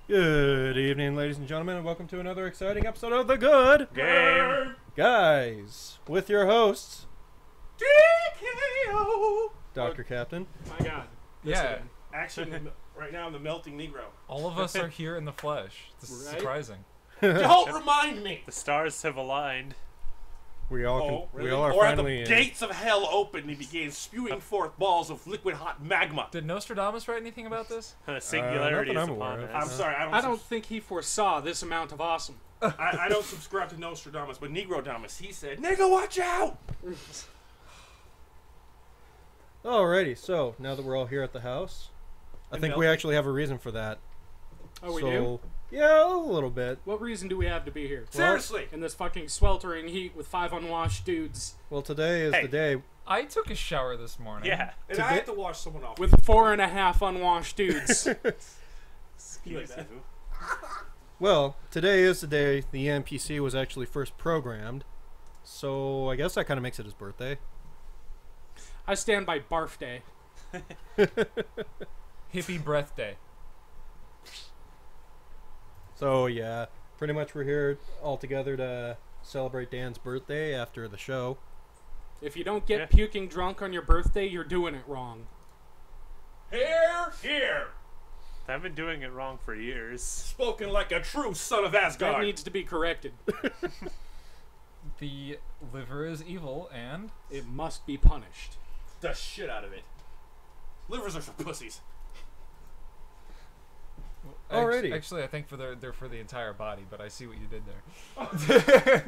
Good evening, ladies and gentlemen, and welcome to another exciting episode of The Good Game. Guys, with your hosts, DKO. Dr.Captain. My God. Yeah. Action right now, I'm the melting Negro. All of us are here in the flesh. This is Right? surprising. Don't remind me! The stars have aligned. We all Really? we all are or finally the in. gates of hell opened and began spewing forth balls of liquid hot magma. Did Nostradamus write anything about this? Singularity not is that I'm upon aware of. us. I'm sorry, I don't think he foresaw this amount of awesome. I don't subscribe to Nostradamus, but Negrodamus, he said, "Nigga, watch out!" Alrighty, so now that we're all here at the house, I think we actually have a reason for that. Oh, we so, do? Yeah, a little bit. What reason do we have to be here? Seriously! In this fucking sweltering heat with 5 unwashed dudes. Well, today is the day. I took a shower this morning. Yeah. And I have to wash someone off. With 4.5 unwashed dudes. Excuse that. you. Well, today is the day the NPC was actually first programmed, so I guess that kind of makes it his birthday. I stand by Barf Day. Hippie breath day. So yeah, pretty much we're here all together to celebrate Dan's birthday after the show. If you don't get Yeah. puking drunk on your birthday, you're doing it wrong. Here! I've been doing it wrong for years. Spoken like a true son of That Asgard. needs to be corrected. The liver is evil, and It must be punished. the shit out of it. Livers are for pussies. Alrighty. Actually, I think they're for the entire body. But I see what you did there.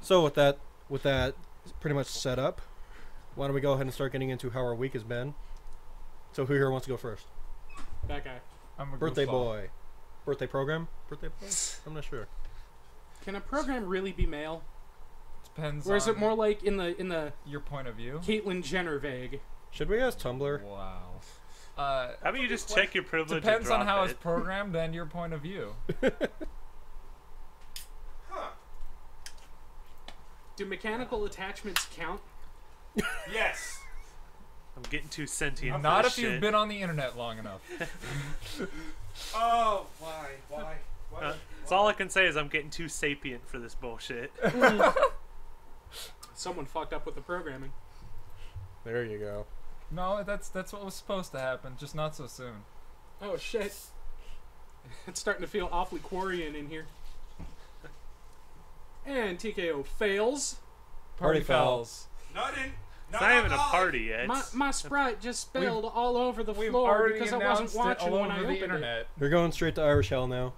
So with that pretty much set up, why don't we go ahead and start getting into how our week has been? So who here wants to go first? That guy. I'm a Birthday goofball. boy. Birthday program? Birthday boy? I'm not sure. Can a program really be male? Depends. Or is it on more like in the your point of view? Caitlyn Jenner vague? Should we ask Tumblr? Wow. How about you just check your privilege Depends and on drop how it? it's programmed and your point of view. Huh. Do mechanical attachments count? Yes. I'm getting too sentient. for Not this if you've shit. been on the internet long enough. Oh, why? That's all I can say is I'm getting too sapient for this bullshit. Someone fucked up with the programming. There you go. No, that's what was supposed to happen, just not so soon. Oh shit. It's starting to feel awfully Quarian in here. And TKO fails. Party foul. fouls. Nothing. It's not even a party yet. My Sprite just spilled all over the We've floor already because I announced wasn't watching it all when I over opened the internet. We're going straight to Irish Hell now.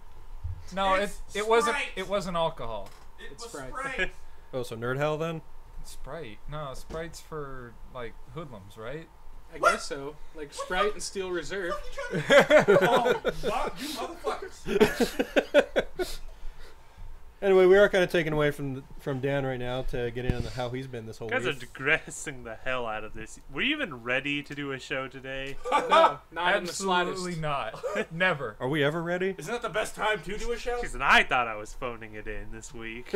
No, It's it wasn't. Sprite. It wasn't alcohol. It It's was Sprite. Sprite. Oh, so Nerd Hell then? Sprite. No, Sprite's for like hoodlums, right? I guess so. Like Sprite and Steel Reserve. Oh, you motherfuckers. Anyway, we are kind of taken away from Dan right now to get into how he's been this whole You guys are week. digressing the hell out of this. Were you even ready to do a show today? No, not in the slightest. Absolutely not. Never. Are we ever ready? Isn't that the best time to do a show? Jeez, and I thought I was phoning it in this week.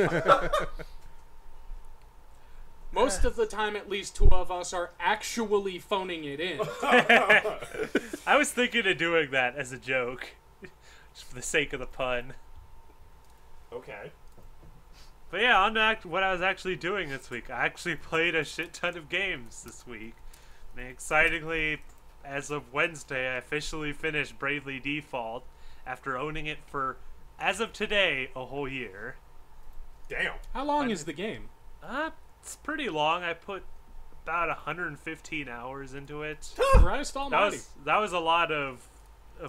Most of the time, at least two of us are actually phoning it in. I was thinking of doing that as a joke. Just for the sake of the pun. Okay. But yeah, on to what I was actually doing this week. I actually played a shit ton of games this week. And excitingly, as of Wednesday, I officially finished Bravely Default after owning it for, as of today, a whole year. Damn. How long is the game? It's pretty long. I put about 115 hours into it. Christ That almighty. was a lot of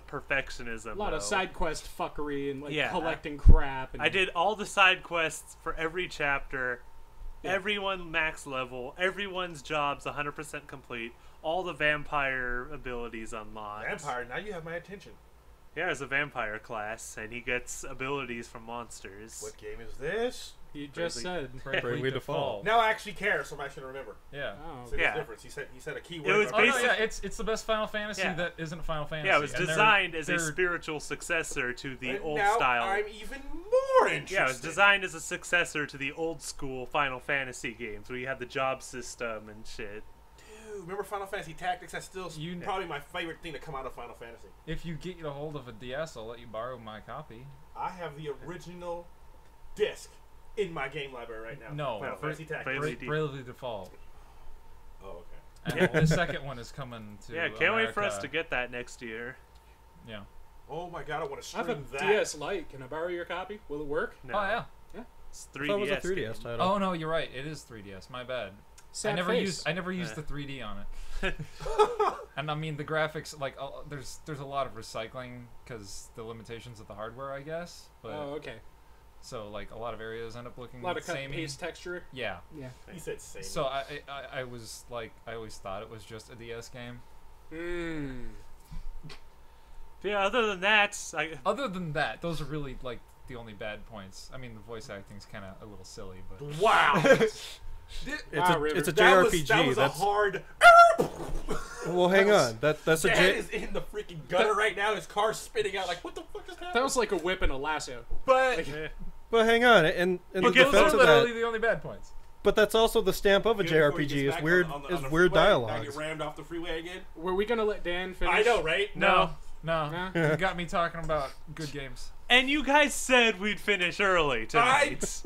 perfectionism. A lot of though. side quest fuckery and like Yeah, collecting crap. And I did all the side quests for every chapter. Yeah. Everyone max level. Everyone's jobs 100% complete. All the vampire abilities unlocked. Vampire, now you have my attention. Yeah, there's a vampire class, and he gets abilities from monsters. What game is this? You just said. Bravely Default. Now I actually care, so I'm actually gonna remember. Yeah. Oh. See Yeah. the difference. He said a keyword. It was Oh no, basically- yeah, it's the best Final Fantasy Yeah. that isn't Final Fantasy. Yeah, it was and they're- designed as a they're- spiritual successor to the And old now style. I'm even more interested. Yeah, it was designed as a successor to the old school Final Fantasy games where you had the job system and shit. Dude, remember Final Fantasy Tactics? That's still probably my favorite thing to come out of Final Fantasy. If you get a hold of a DS, I'll let you borrow my copy. I have the original disc in my game library right now. No, Final Fantasy Tactics. Bravely Default. Oh, okay. And the second one is coming to Yeah, can't wait for us America. to get that next year. Yeah. Oh my god, I want to I stream have a that. DS Lite. Can I borrow your copy? Will it work? No. Oh, yeah. It's I thought it was a 3DS. 3DS title. Oh, no, you're right. It is 3DS. My bad. Sad I never face. used the 3D on it. And I mean the graphics, like there's a lot of recycling because the limitations of the hardware, I guess. But Oh, okay. so like a lot of areas end up looking A lot of cut and samey. paste texture. Yeah. Yeah. He said same. So I was like I always thought it was just a DS game. Yeah, other than that, Other than that, those are really like the only bad points. I mean the voice acting's kind of a little silly, but wow. It's a that JRPG. was That's a hard. well, hang on. That's a Dad J. is in the freaking gutter right now. His car's spinning out. Like, what the fuck is happening? That was like a whip and a lasso. But But hang on, in the but those defense are of literally that, the only bad points. but that's also the stamp of a Before he JRPG. gets Is back weird. on the Is freeway, weird Now dialogue. get rammed off the freeway again. Were we gonna let Dan finish? I know, right? No, Nah. you got me talking about good games. and you guys said we'd finish early tonight.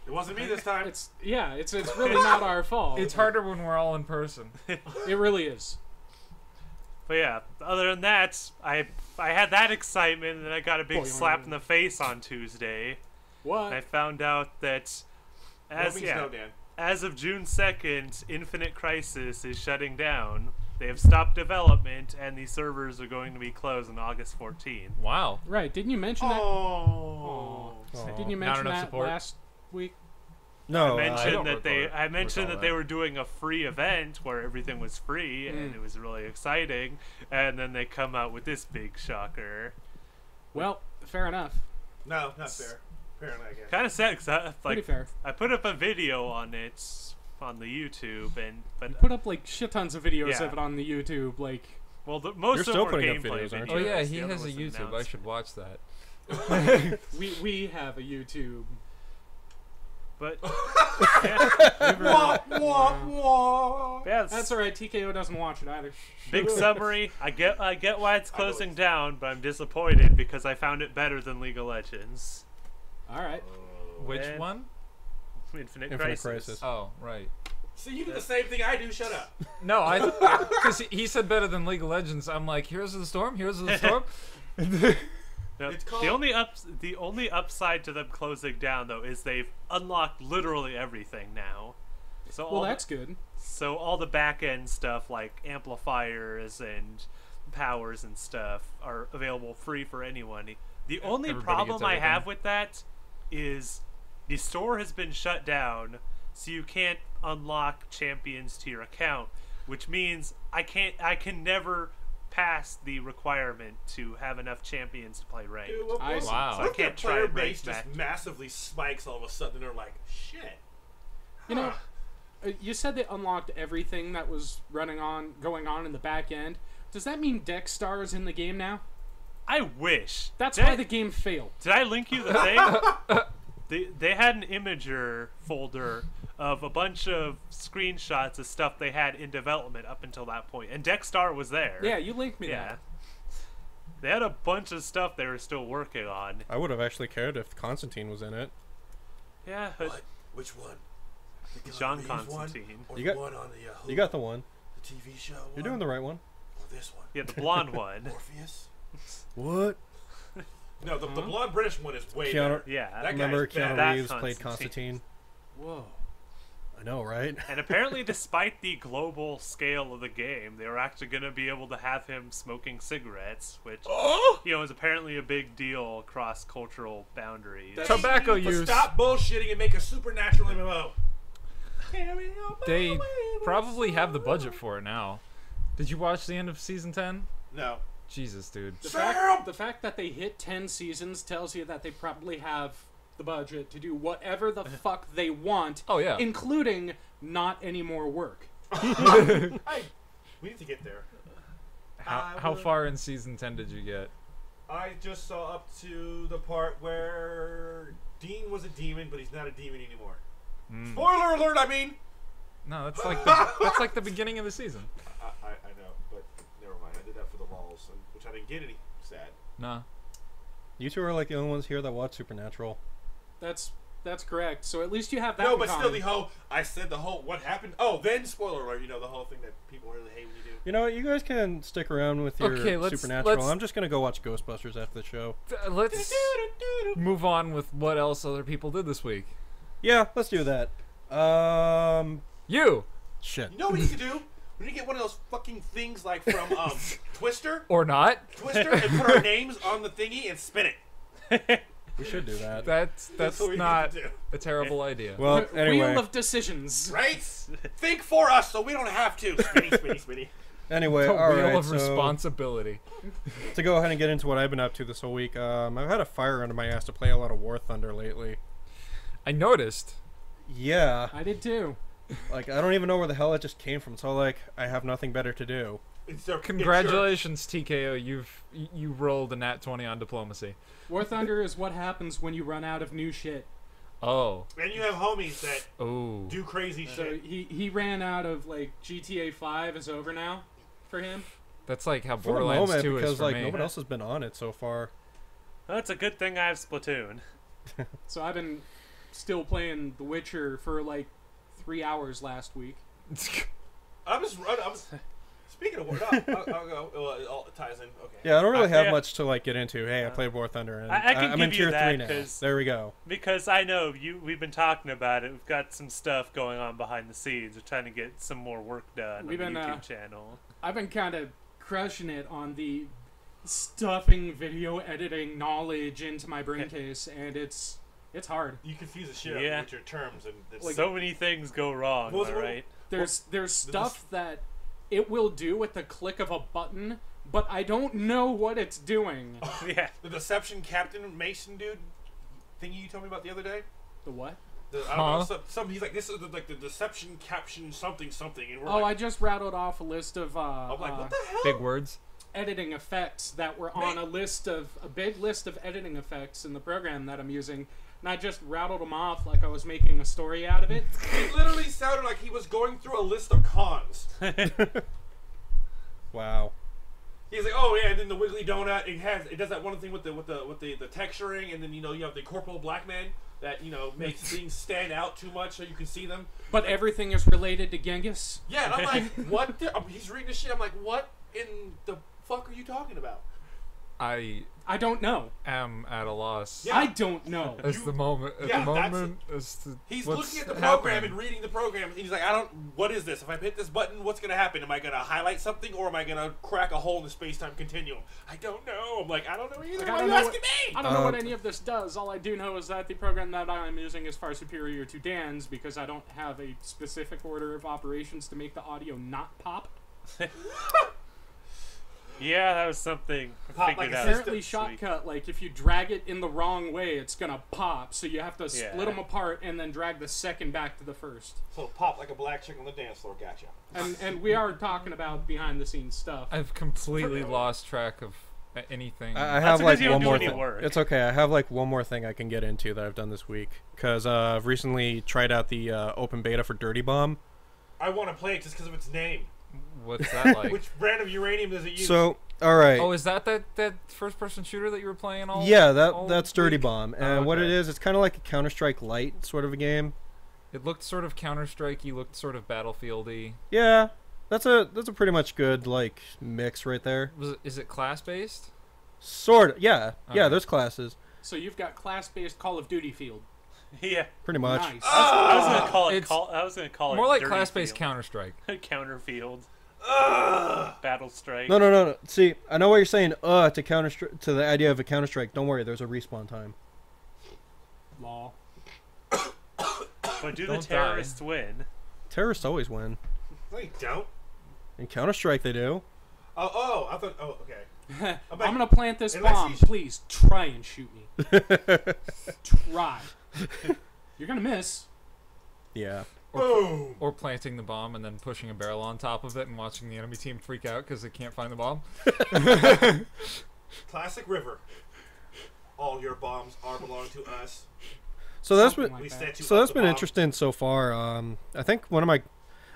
It wasn't me this time. It's really not our fault. It's harder when we're all in person. It really is. But yeah, other than that, I had that excitement, and then I got a big Boing. slap in the face on Tuesday. What? I found out that What means no, Dan? as of June 2nd, Infinite Crisis is shutting down. They have stopped development, and the servers are going to be closed on August 14th. Wow. Right? Didn't you mention that? Oh. Didn't you Not mention enough that support. last week? No, I I mentioned don't that they recall- I mentioned recall that they that. were doing a free event where everything was free and it was really exciting, and then they come out with this big shocker. Well, fair enough. No, not fair. Apparently, I guess. Kind of sad 'cause Pretty fair. I put up a video on it on the YouTube, but Put up like shit tons of videos Yeah. of it on the YouTube. Like, well, most You're of still them were putting up gameplay videos, aren't videos. Oh yeah, The he other has a was YouTube. I announced. should watch that. we have a YouTube. But Wah, wah, wah. yeah, That's all right. TKO doesn't watch it either. big summary. I get why it's closing down, but I'm disappointed because I found it better than League of Legends. All right. Which And- one? Infinite Infinite Crisis. Crisis. Oh, right. See, you do the same thing I do. Shut up. No, because he said better than League of Legends. I'm like, Heroes of the Storm, Heroes of the Storm. No, It's the called- only upside to them closing down though is they've unlocked literally everything now. So Well, that's good. so all the back end stuff like amplifiers and powers and stuff are available free for anyone. The only Everybody problem gets I everything. have with that is the store has been shut down, so you can't unlock champions to your account, which means I can never pass the requirement to have enough champions to play ranked. Dude, what, I what, see. Wow. what So I if can't their try player and rank base just match. massively spikes all of a sudden? They're like, shit. You know, you said they unlocked everything that was going on in the back end. Does that mean Deck Star is in the game now? I wish. That's Did why I- the game failed. Did I link you the thing? They had an Imager folder of a bunch of screenshots of stuff they had in development up until that point, and Dexstar was there. Yeah, you linked me yeah. that. They had a bunch of stuff they were still working on. I would have actually cared if Constantine was in it. Yeah, What? Which one? The John Keanu Reeves one? Constantine. Or You the got- one on the You got the one. the TV show. You're doing the right one. Or this one. Yeah, the blonde one. Morpheus. What? No, the blonde British one is way Keanu- better. Yeah. That Remember guy's bad. Keanu That Reeves played Constantine. Constantine? Whoa. I know, right? And apparently, despite the global scale of the game, they were actually going to be able to have him smoking cigarettes, which is apparently a big deal across cultural boundaries. Tobacco But use. stop bullshitting and make a supernatural MMO. They probably have the budget for it now. Did you watch the end of season 10? No. Jesus, dude. The Sam! fact that they hit 10 seasons tells you that they probably have the budget to do whatever the fuck they want, Oh, yeah. including not any more work. Hey, we need to get there. How far in season 10 did you get? I just saw up to the part where Dean was a demon, but he's not a demon anymore. Spoiler alert, I mean! No, that's like the beginning of the season. I know, but never mind. I did that for the lulz, which I didn't get any. Sad. No. You two are like the only ones here that watch Supernatural. That's correct. So at least you have that. No, in but common. still, the whole I said the whole what happened. Oh, then spoiler alert. You know the whole thing that people really hate when you do. You know what? You guys can stick around with your Okay, Supernatural. I'm just gonna go watch Ghostbusters after the show. Let's move on with what else other people did this week. Yeah, let's do that. You Shit. You know what we need to do? We need to get one of those fucking things like from Twister, or not? and put our names on the thingy and spin it. We should do that. That's what we need not to do. a terrible idea. Well, anyway. Wheel of decisions. Right? Think for us so we don't have to. Spinny, spinny, spinny. Anyway, The all wheel right. of So responsibility. to go ahead and get into what I've been up to this whole week, I've had a fire under my ass to play a lot of War Thunder lately. I noticed. Yeah, I did too. like I don't even know where the hell it just came from. So like I have nothing better to do. Congratulations, TKO. You rolled a nat 20 on diplomacy. War Thunder is what happens when you run out of new shit. Oh. And you have homies that Oh. do crazy So shit. he ran out of like GTA 5 is over now for him. That's like how For the Borderlands moment, 2 is because for like me. no one else has been on it so far. Well, it's a good thing I have Splatoon. So I've been still playing The Witcher for like 3 hours last week. I'm speaking of what? I'll go. It all ties in. Okay. Yeah, I don't really have yeah. much to like get into. Hey, I played War Thunder, and I can I'm give in you tier that, 3 now. 'cause- There we go. Because I know we've been talking about it. We've got some stuff going on behind the scenes. We're trying to get some more work done We've on the been, YouTube channel. I've been kind of crushing it on the stuffing video editing knowledge into my brain case, and it's hard. You confuse the shit out Yeah. with your terms, and it's Like- So many things go wrong, What was am it- I right? There's stuff that it will do with the click of a button, but I don't know what it's doing. Yeah. the Deception Captain Mason dude thingy you told me about the other day. The what? I don't know. Some he's like, this is like the Deception Caption something something, and we're Oh, I like, just rattled off a list of I'm like, what the hell? Big words. editing effects that were on a big list of editing effects in the program that I'm using. And I just rattled them off like I was making a story out of it. It literally sounded like he was going through a list of cons. Wow. He's like, oh yeah, and then the Wiggly Donut, it does that one thing with the texturing, and then you have the Corporal Black Man that makes things stand out too much so you can see them. But everything is related to Genghis. Yeah, and I'm like, what? He's reading this shit. I'm like, what in the fuck are you talking about? I I don't know. am at a loss. Yeah. I don't know. As the moment, as to He's what's looking at the program happening. and reading the program, and he's like, what is this? If I hit this button, what's going to happen? Am I going to highlight something, or am I going to crack a hole in the space-time continuum? I don't know. I'm like, I don't know either. Like, Why I are don't you know asking me? I don't know what any of this does. All I do know is that the program that I'm using is far superior to Dan's because I don't have a specific order of operations to make the audio not pop. Yeah, that was something I Pop figured like a out. system. Apparently, this week. shortcut, like if you drag it in the wrong way, it's gonna pop. So you have to split Yeah. them apart and then drag the second back to the first. So pop like a black chick on the dance floor. Gotcha. And we are talking about behind the scenes stuff. I've completely lost track of anything. I That's have because like you don't one do more any thing. work. It's okay. I have like one more thing I can get into that I've done this week because I've recently tried out the open beta for Dirty Bomb. I want to play it just because of its name. What's that like? Which brand of uranium does it use? So, all right. Oh, is that first-person shooter that you were playing all? Yeah, all that's Dirty week? Bomb, and Oh, what it okay. is, it's kind of like a Counter-Strike Light sort of a game. It looked sort of Counter-Strike-y, looked sort of Battlefield-y. Yeah, that's a pretty much good like mix right there. Is it class-based? Sort of, yeah, yeah. Okay. There's classes, So you've got class-based Call of Duty field. Yeah. pretty much. Nice. I was gonna call it. It's I was gonna call it More like Dirty class-based Field. Counter-Strike. Counterfield. Battle Strike. No. See, I know what you're saying. To to the idea of a Counter-Strike. Don't worry, there's a respawn time. Law. But do the Don't die. terrorists win? Terrorists always win. No, you don't. In Counter-Strike, they do. Oh, I thought. Oh, okay. I'm gonna plant this Unless bomb. he's- Please try and shoot me. Try. You're gonna miss. Yeah. Boom. Or planting the bomb and then pushing a barrel on top of it and watching the enemy team freak out because they can't find the bomb. Classic River. All your bombs belong to us. So that's Something been like We that. set you so up that's the been bomb. interesting so far. I think one of my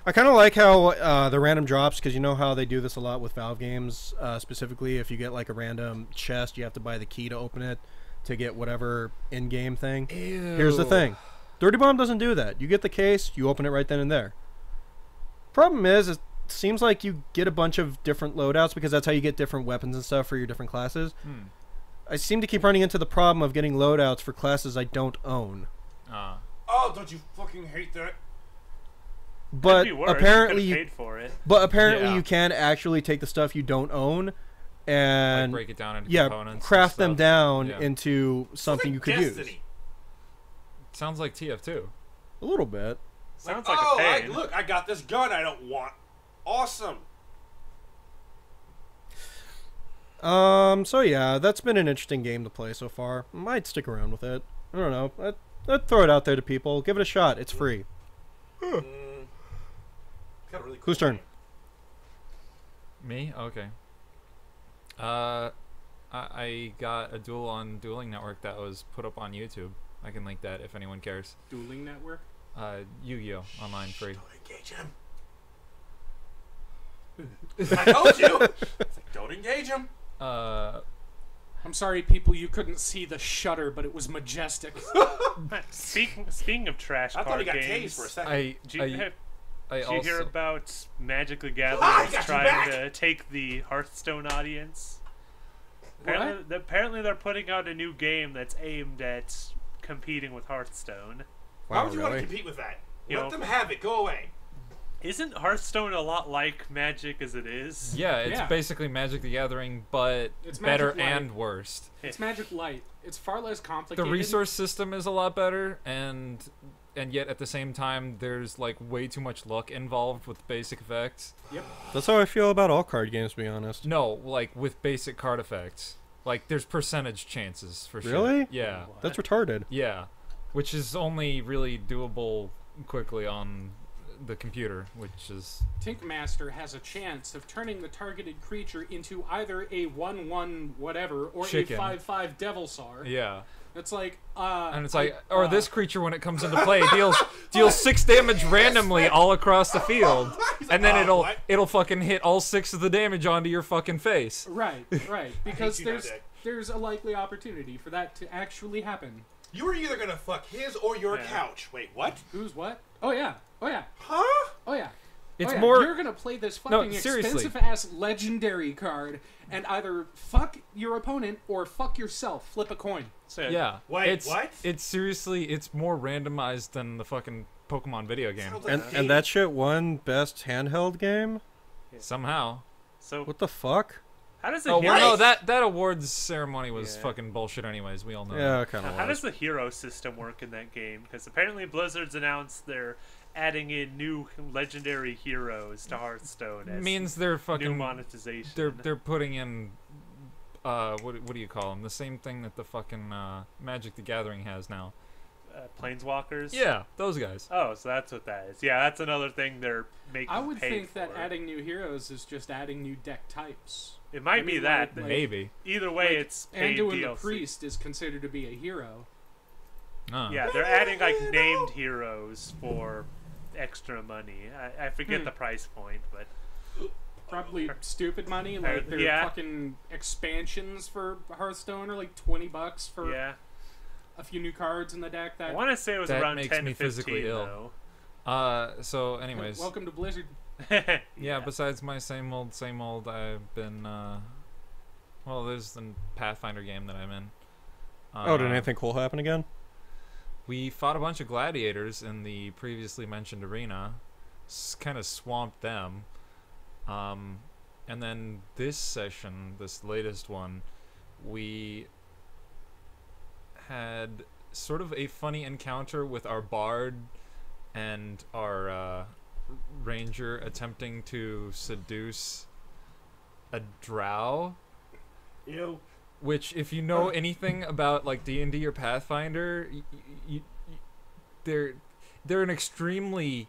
I kind of like how the random drops, because you know how they do this a lot with Valve games. Specifically, if you get like a random chest, you have to buy the key to open it to get whatever in-game thing. Ew. Here's the thing. Dirty Bomb doesn't do that. You get the case, you open it right then and there. Problem is, it seems like you get a bunch of different loadouts because that's how you get different weapons and stuff for your different classes. I seem to keep running into the problem of getting loadouts for classes I don't own. Oh, don't you fucking hate that? But Could be worse. apparently, you could've paid for it. you can actually take the stuff you don't own Like and break it down into components. and craft them stuff. down Yeah. into something you could use. Destiny. Sounds like TF2. A little bit. Sounds Like, like oh, a pain. look, I got this gun I don't want. Awesome. So yeah, that's been an interesting game to play so far. Might stick around with it. I don't know. I'd throw it out there to people. Give it a shot. It's free. Got a really cool Whose turn? Me? Okay. I got a duel on Dueling Network that was put up on YouTube. I can link that if anyone cares. Dueling Network. Yu-Gi-Oh! Online free. Don't engage him. I told you. It's like, don't engage him. I'm sorry, people, you couldn't see the shutter, but it was majestic. Speaking of trash I card thought he got games, tased for a second. did you I hear also about Magic the Gathering I got you trying back! to take the Hearthstone audience? What? Apparently they're putting out a new game that's aimed at competing with Hearthstone. Why Wow, would you want to really? compete with that? You Let know- them have it. Go away. Isn't Hearthstone a lot like Magic as it is? yeah, it's Yeah. basically Magic the Gathering, but It's better Magic Light. and worst. It's Magic Light. It's far less The complicated. resource system is a lot better, and yet at the same time, there's like way too much luck involved with basic effects. That's how I feel about all card games, to be honest. No, like with basic card effects, like there's percentage chances for sure. Really? Yeah, That's retarded. yeah, which is only really doable quickly on the computer, which is Tinkmaster has a chance of turning the targeted creature into either a 1/1 whatever or Chicken. a 5/5 Devil Sar. yeah. It's like, And it's like, or this creature when it comes into play deals 6 damage randomly all across the field, and then what? it'll fucking hit all 6 of the damage onto your fucking face. Right, because you now, there's Dick. there's a likely opportunity for that to actually happen. You were either gonna fuck his or your Yeah. couch. Wait, what? Who's what? Oh yeah, Huh? oh yeah. It's Oh, yeah. more. You're gonna play this No, fucking seriously. expensive ass legendary card and either fuck your opponent or fuck yourself. Flip a coin. So, Yeah. Wait, it's, what? It's seriously, it's more randomized than the fucking Pokemon video game. Sounds like a game. And that shit won best handheld game? Somehow. So What the fuck? how does the Oh, hero well, no, that awards ceremony was Yeah. fucking bullshit anyways. We all know Yeah, that. kind of how does the hero system work in that game? Because apparently Blizzard's announced they're adding in new legendary heroes to Hearthstone as Means they're new fucking, monetization. they're putting in, what do you call them? The same thing that the fucking, Magic the Gathering has now. Planeswalkers. Yeah, those guys. Oh, so that's what that is. Yeah, that's another thing they're making. I would pay think that for. adding new heroes is just adding new deck types. It might I be mean, that. like- Maybe. Either way, Like, it's paid Anduin the DLC. Priest is considered to be a hero. Yeah, they're adding like named heroes for extra money. I forget Hmm. the price point, but Probably stupid money. Like their yeah. fucking expansions for Hearthstone are like $20 for yeah. a few new cards in the deck. I That want to say it was That around makes 10 me to 15 physically ill. So anyways. welcome to Blizzard. though. Yeah, besides my same old, I've been, well, there's the Pathfinder game that I'm in. Oh, did anything cool happen again? We fought a bunch of gladiators in the previously mentioned arena, kind of swamped them. And then this session, this latest one, we had sort of a funny encounter with our bard and our ranger attempting to seduce a drow, Ew. which if you know anything about like D&D or Pathfinder, they're an extremely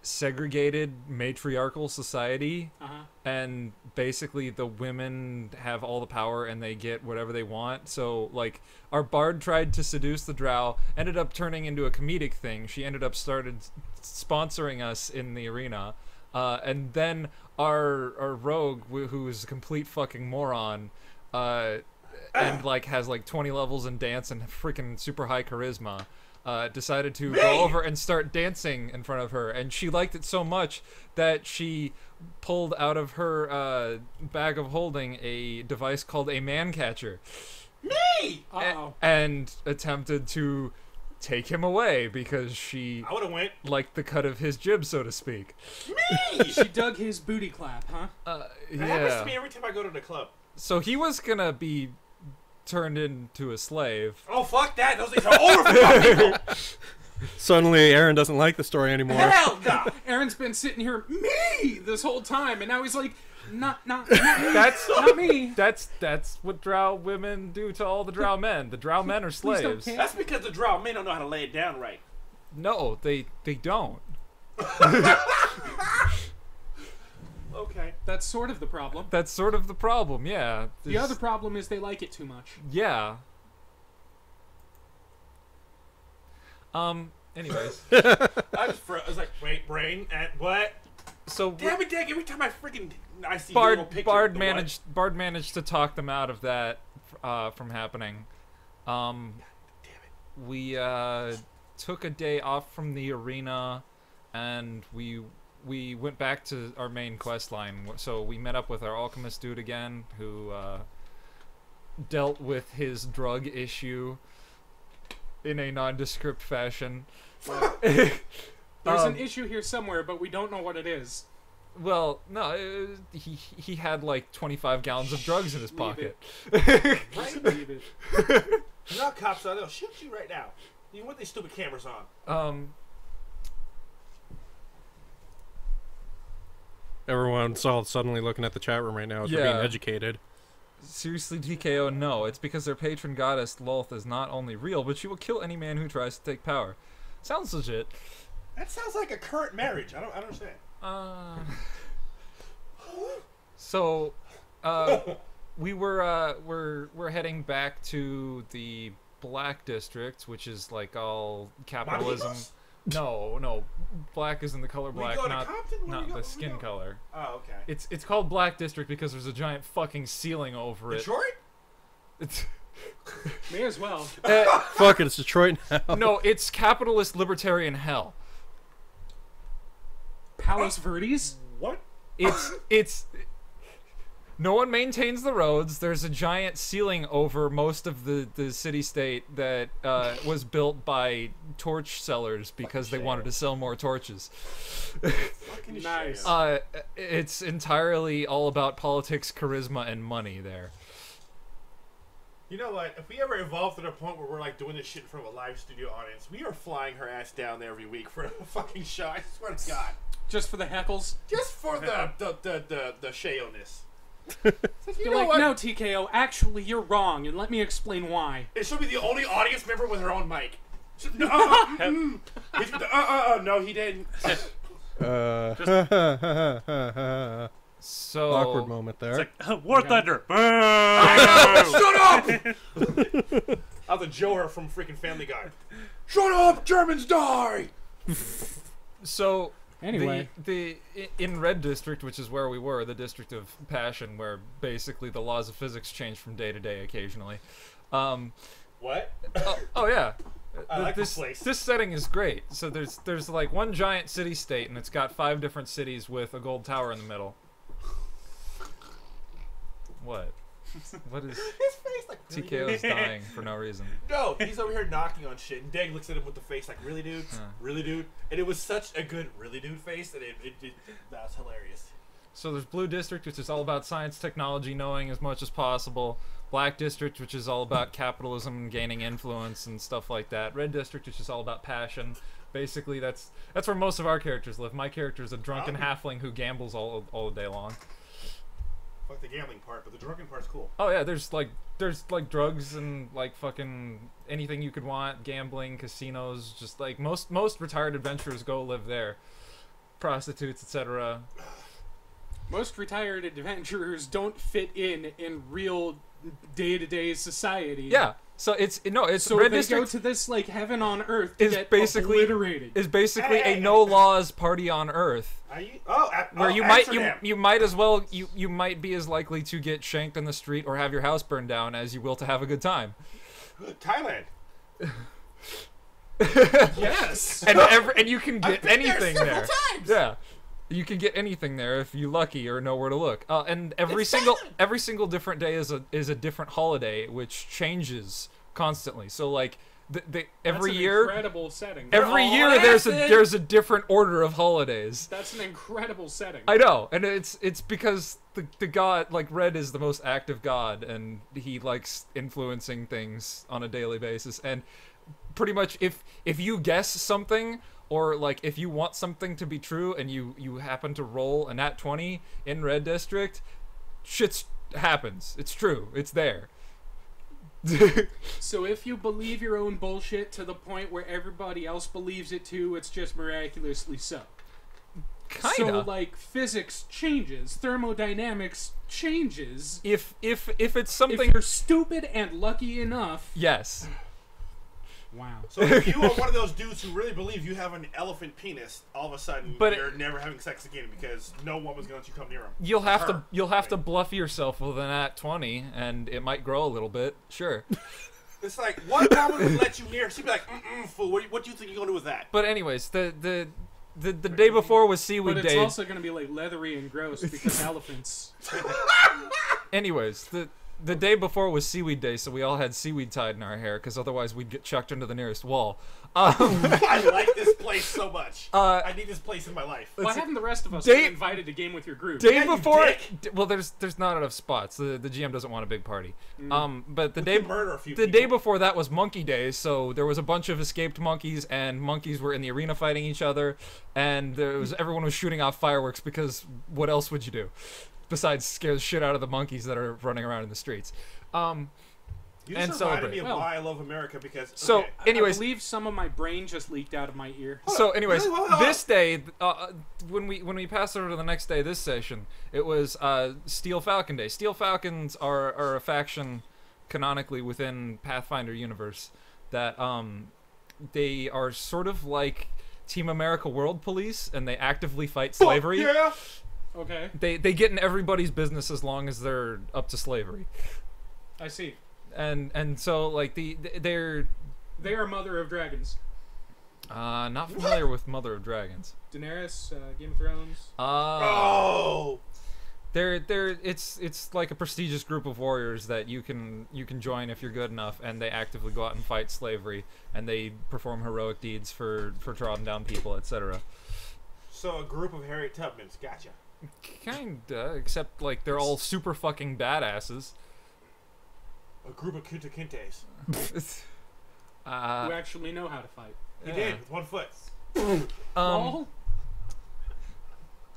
segregated matriarchal society, Uh-huh. and basically the women have all the power and they get whatever they want. So like our bard tried to seduce the drow, ended up turning into a comedic thing. She ended up started sponsoring us in the arena, and then our rogue, who is a complete fucking moron, and like has like 20 levels in dance and freaking super high charisma, decided to go over and start dancing in front of her, and she liked it so much that she pulled out of her bag of holding a device called a man catcher. Me! Uh-oh. And attempted to take him away because she I would have went. liked the cut of his jib, so to speak. Me! She dug his booty clap, huh? That happens to me Yeah. every time I go to the club. So he was gonna be turned into a slave. Oh, fuck that. Those things are over for some people. Suddenly, Aaron doesn't like the story anymore. Hell no. Aaron's been sitting here, me, this whole time, and now he's like, not me. That's Not me. that's what drow women do to all the drow men. The drow men are Please don't slaves. care. That's because the drow men don't know how to lay it down right. No, they don't. Okay. That's sort of the problem. That's sort of the problem. Yeah. The There's- other problem is they like it too much. Yeah. Anyways. I was like, wait, brain, at what? So Damn it, Dag, every time I see Bard little picture Bard of the Bard managed to talk them out of that from happening. We took a day off from the arena, and we went back to our main quest line. So we met up with our alchemist dude again, who dealt with his drug issue in a nondescript fashion. There's an issue here somewhere, but we don't know what it is. Well, no, he had like 25 gallons of drugs in his Leave pocket. Right? Leave it. You know, cops are, they'll shoot you right now. Even with these stupid cameras on. Everyone's all suddenly looking at the chat room right now as we're Yeah. being educated. Seriously, TKO, no. It's because their patron goddess, Lolth, is not only real, but she will kill any man who tries to take power. Sounds legit. That sounds like a current marriage. I don't understand. So, we're heading back to the Black District, which is like all capitalism. Mamilos? No, black is in the color We black, go to not Compton? Where we go? the Where we skin go? color. Oh, okay. It's called Black District because there's a giant fucking ceiling over it. Detroit? It's, May as well. Fuck it, it's Detroit now. no, it's capitalist libertarian hell. Palos Verdes? What? It's no one maintains the roads. There's a giant ceiling over most of the city-state that was built by torch sellers because they wanted to sell more torches. Fucking Nice. shit. It's entirely all about politics, charisma, and money there. You know what? If we ever evolve to the point where we're like doing this shit in front of a live studio audience, we are flying her ass down there every week for a fucking show. I swear to God. Just for the heckles? Just for the shayo-ness. You're know like, what? no, TKO, actually, you're wrong, and let me explain why. And she'll be the only audience member with her own mic. No, no, he didn't. So Awkward moment there. It's like, War Thunder. Boo! Shut up! I was a Joer from freaking Family Guy. Shut up! Germans die! So Anyway. in Red District, which is where we were, the District of Passion, where basically the laws of physics change from day to day occasionally. What? Oh yeah. I like this this place. This setting is great. So there's like one giant city state, and it's got 5 different cities with a gold tower in the middle. What? What is His face like really, TKO is dude? dying for no reason? No, he's over here knocking on shit, and Deg looks at him with the face like, really, dude? Huh. Really, dude? And it was such a good really, dude face that that was hilarious. So there's Blue District, which is all about science, technology, knowing as much as possible. Black District, which is all about capitalism and gaining influence and stuff like that. Red District, which is all about passion. Basically, that's where most of our characters live. My character is a drunken halfling who gambles all day long. Fuck the gambling part, but the drunken part's cool. Oh yeah, there's like drugs and like fucking anything you could want, gambling, casinos, just like most retired adventurers go live there. prostitutes, etc. Most retired adventurers don't fit in real day-to-day society. Yeah. So it's So Red they District go to this like heaven on earth to is get basically obliterated. a no laws party on Earth. Where you might as well you might be as likely to get shanked in the street or have your house burned down as you will to have a good time. Thailand. Yes. And you can get anything several there. times. Yeah. You can get anything there if you're lucky or know where to look. And every single different day is a different holiday, which changes constantly. So like every That's an year, incredible setting. every year there's a different order of holidays. That's an incredible setting. I know, and it's because the god, like Red, is the most active god, and he likes influencing things on a daily basis. And pretty much, if you guess something, or like if you want something to be true, and you happen to roll a nat 20 in Red District, shit happens. It's true. It's there. So if you believe your own bullshit to the point where everybody else believes it too, it's just miraculously so. Kinda. So like physics changes, thermodynamics changes. If it's If something, you're stupid and lucky enough, yes. wow. So if you are one of those dudes who really believe you have an elephant penis, all of a sudden But you're never having sex again because no woman's going to let you come near him. You'll have to bluff yourself with an nat 20, and it might grow a little bit. Sure. It's like, what woman would let you near her? She'd be like, fool, what do you think you're going to do with that? But anyways, the day before was Seaweed But it's Day. also going to be like leathery and gross because elephants. Anyways, the day before was Seaweed Day, so we all had seaweed tied in our hair, because otherwise we'd get chucked into the nearest wall. I like this place so much. I need this place in my life. Why haven't the rest of us Day- been invited to game with your group? Day Yeah, you before, dick. well, there's not enough spots. The GM doesn't want a big party. But the We day could murder a few the people. day before that was Monkey Day, so there was a bunch of escaped monkeys, and monkeys were in the arena fighting each other, and everyone was shooting off fireworks, because what else would you do besides scare the shit out of the monkeys that are running around in the streets? You and just reminded celebrate. me of Well, why I love America because. So, okay. anyways, I believe some of my brain just leaked out of my ear. So, anyways, Really? Hold on. this day, when we passed over to the next day, this session, it was Steel Falcon Day. Steel Falcons are a faction canonically within Pathfinder universe that they are sort of like Team America World Police, and they actively fight slavery. Yeah. Okay, They get in everybody's business as long as they're up to slavery, I see. and so like they're They are Mother of Dragons. not familiar with Mother of Dragons. Daenerys, Game of Thrones. Oh. It's like a prestigious group of warriors that you can join if you're good enough, and they actively go out and fight slavery, and they perform heroic deeds for trodden down people, etc. So a group of Harriet Tubmans. Gotcha. Kinda, except like they're all super fucking badasses. A group of Kunta Kintes. Who actually know how to fight. He did with 1 foot. All?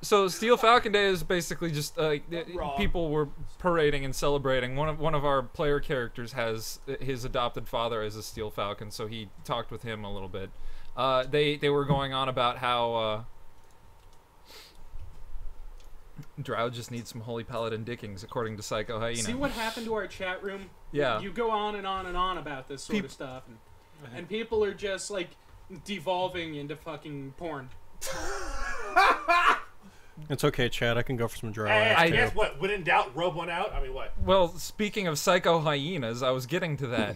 So Steel Falcon Day is basically just Raw. people were parading and celebrating. One of our player characters has his adopted father as a Steel Falcon, so he talked with him a little bit. They were going on about how Drow just needs some holy paladin dickings, according to Psycho Hyena. See what happened to our chat room? Yeah. You go on and on and on about this sort of stuff, and people are just like devolving into fucking porn. It's okay, Chad. I can go for some dry Hey, ass, I too. guess what? When in doubt, robe one out. I mean, what? Well, speaking of Psycho Hyenas, I was getting to that.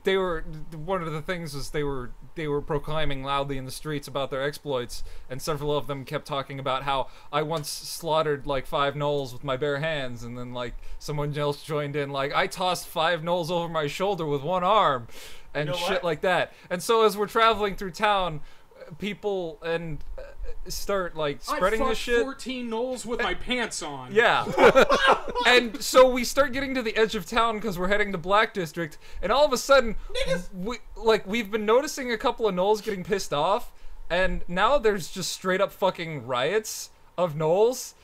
They were one of the things was they were proclaiming loudly in the streets about their exploits, and several of them kept talking about how I once slaughtered like 5 gnolls with my bare hands, and then like someone else joined in like I tossed 5 gnolls over my shoulder with 1 arm, and You know shit what? like that. And so as we're traveling through town, people and start like spreading I this fucked shit. 14 gnolls with my pants on. Yeah. And so we start getting to the edge of town because we're heading to Black District, and all of a sudden, we've been noticing a couple of gnolls getting pissed off, and now there's just straight up fucking riots of gnolls.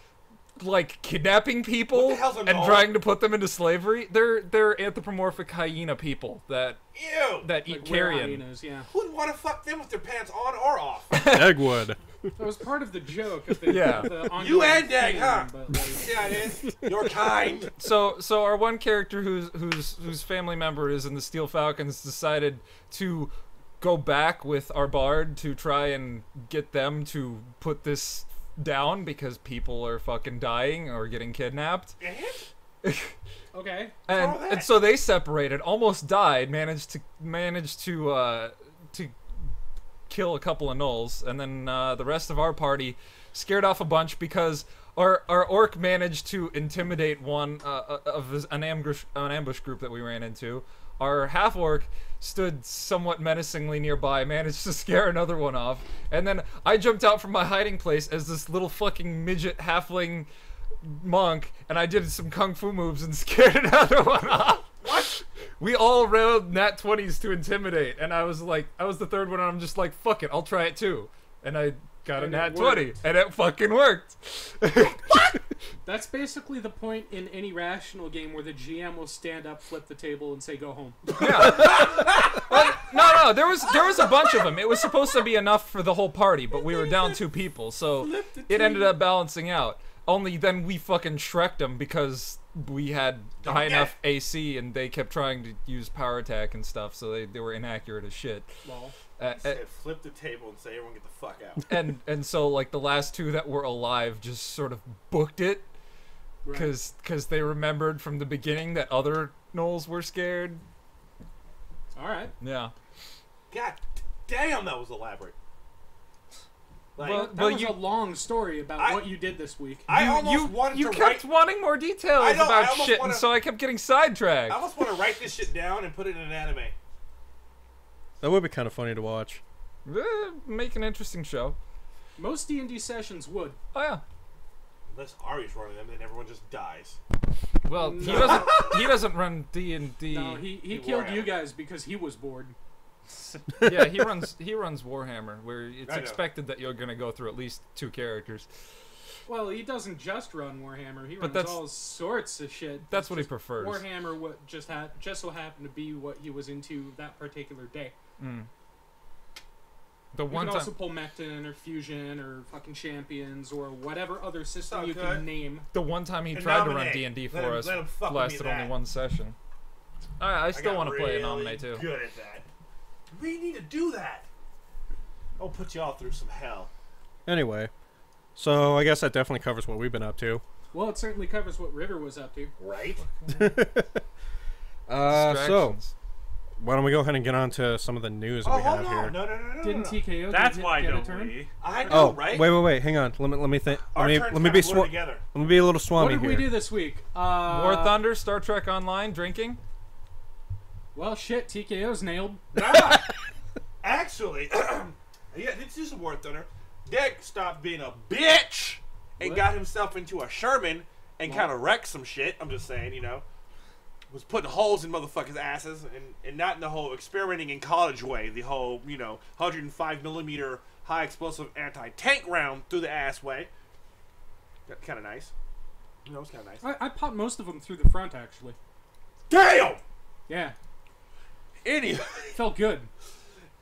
like kidnapping people What the hell's a and gnoll? trying to put them into slavery. They're anthropomorphic hyena people that Ew. eat Like were carrion. hyenas, yeah. Who'd want to fuck them with their pants on or off? Dagwood. That was part of the joke of the, Yeah. of the ongoing You and Dag, theme, huh? but, like, Yeah, it is. You're kind. So our one character whose family member is in the Steel Falcons decided to go back with our bard to try and get them to put this down because people are fucking dying or getting kidnapped. okay. And wrong with and that? so they separated, almost died, managed to kill a couple of gnolls, and then the rest of our party scared off a bunch because our orc managed to intimidate one of an ambush group that we ran into. Our half orc stood somewhat menacingly nearby, managed to scare another one off, and then I jumped out from my hiding place as this little fucking midget halfling monk, and I did some kung fu moves and scared another one off. What? We all rolled nat 20s to intimidate, and I was the third one, and I'm just like, fuck it, I'll try it too. And I got a And nat it 20, worked. and it fucking worked. That's basically the point in any rational game where the GM will stand up, flip the table, and say, "Go home." Well, no, there was a bunch of them. It was supposed to be enough for the whole party, but we were down 2 people, so it ended up balancing out. Only then we fucking Shrek'd them because we had high enough AC, and they kept trying to use power attack and stuff, so they were inaccurate as shit. Lol. Said, flip the table and say, everyone get the fuck out. And so like the last 2 that were alive just sort of booked it Right. because they remembered from the beginning that other gnolls were scared. All right. Yeah. God damn, that was elaborate. Like, Well, That was you- a long story about what you did this week. I almost wanted you to kept write. wanting more details I know, I about almost shit, wanna- and so I kept getting sidetracked. I almost want to write this shit down and put it in an anime. That would be kind of funny to watch. Make an interesting show. Most D&D sessions would. Oh yeah. Unless Ari's running them, then everyone just dies. Well, No. he doesn't run D&D. No, he He killed Warhammer. you guys because he was bored. Yeah, he runs Warhammer, where it's I know. expected that you're gonna go through at least 2 characters. Well, he doesn't just run Warhammer. He But runs that's- all sorts of shit. That's what he just prefers. Warhammer just so happened to be what he was into that particular day. The You one can time, also pull Mecton or Fusion or fucking Champions or whatever other system So you good. can name. the one time he And tried to run nominate. D&D Let for him- us let him fuck with me lasted only that. 1 session. I still got want to play a really nominate too. Good at that. We need to do that. I'll put y'all through some hell. Anyway, so I guess that definitely covers what we've been up to. Well, it certainly covers what River was up to. Right? So Distractions. why don't we go ahead and get on to some of the news that Oh, we hold have on. here? No. Didn't no. TKO That's get, why get a don't turn? we? I know, Oh, right? wait. Hang on. Let me think. Our Let turns me be kinda blur together. let me be a little What swami did we here. do this week? War Thunder, Star Trek Online, drinking. Well, shit, TKO's nailed. Nah. Actually, yeah, this is a War Thunder. Dick stopped being a bitch and What? got himself into a Sherman and kind of wrecked some shit. I'm just saying, was putting holes in motherfuckers' asses and not in the whole experimenting in college way. The whole, 105mm high explosive anti-tank round through the ass way. Kind of nice. It was kind of nice. I popped most of them through the front, actually. Damn! Yeah, Anyway, felt good.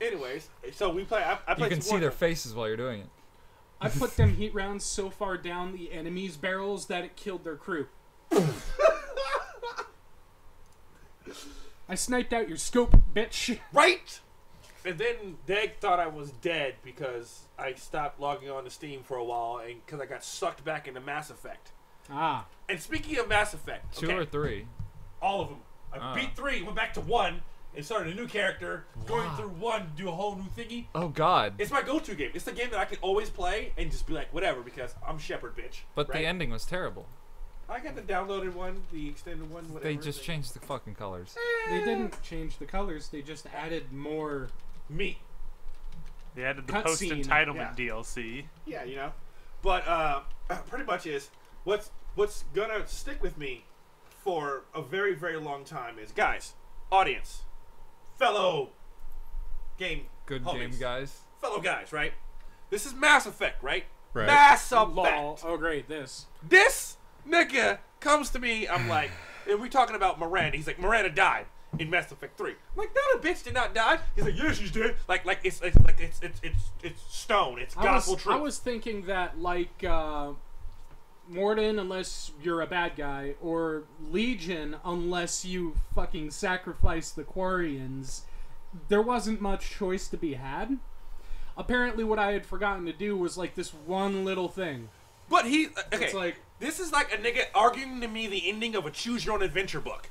anyways, so we play. I You played can some see War their Thunder. faces while you're doing it. I put them heat rounds so far down the enemy's barrels that it killed their crew. I sniped out your scope, bitch. Right? And then Dag thought I was dead because I stopped logging on to Steam for a while and because I got sucked back into Mass Effect. Ah, And speaking of Mass Effect, 2 okay, or 3. all of them. I Ah. beat 3, went back to 1, and started a new character, going through 1 to do a whole new thingy. Oh God! It's my go-to game. It's the game that I can always play and just be like, whatever, because I'm Shepherd, bitch. But right? the ending was terrible. I got the downloaded one, the extended one, whatever. They just changed the fucking colors. they didn't change the colors. They just added more. Meat. They added the Cutscene, post-entitlement yeah. DLC. Yeah, But pretty much is what's gonna stick with me for a very, very long time is, guys, audience, fellow game Good homies, game, guys. fellow guys, right? This is Mass Effect, right? Right. Mass about Lol. fact. Oh, great. This. This nigga comes to me. I'm like, and we talking about Miranda. He's like, Miranda died in Mass Effect 3. I'm like, no, the bitch did not die. He's like, yeah, she's dead. Like it's stone. It's gospel truth. I was thinking that like Morden, unless you're a bad guy, or Legion, unless you fucking sacrifice the Quarians, there wasn't much choice to be had. Apparently, what I had forgotten to do was like this one little thing. But he okay. It's like, this is like a nigga arguing to me the ending of a choose your own adventure book.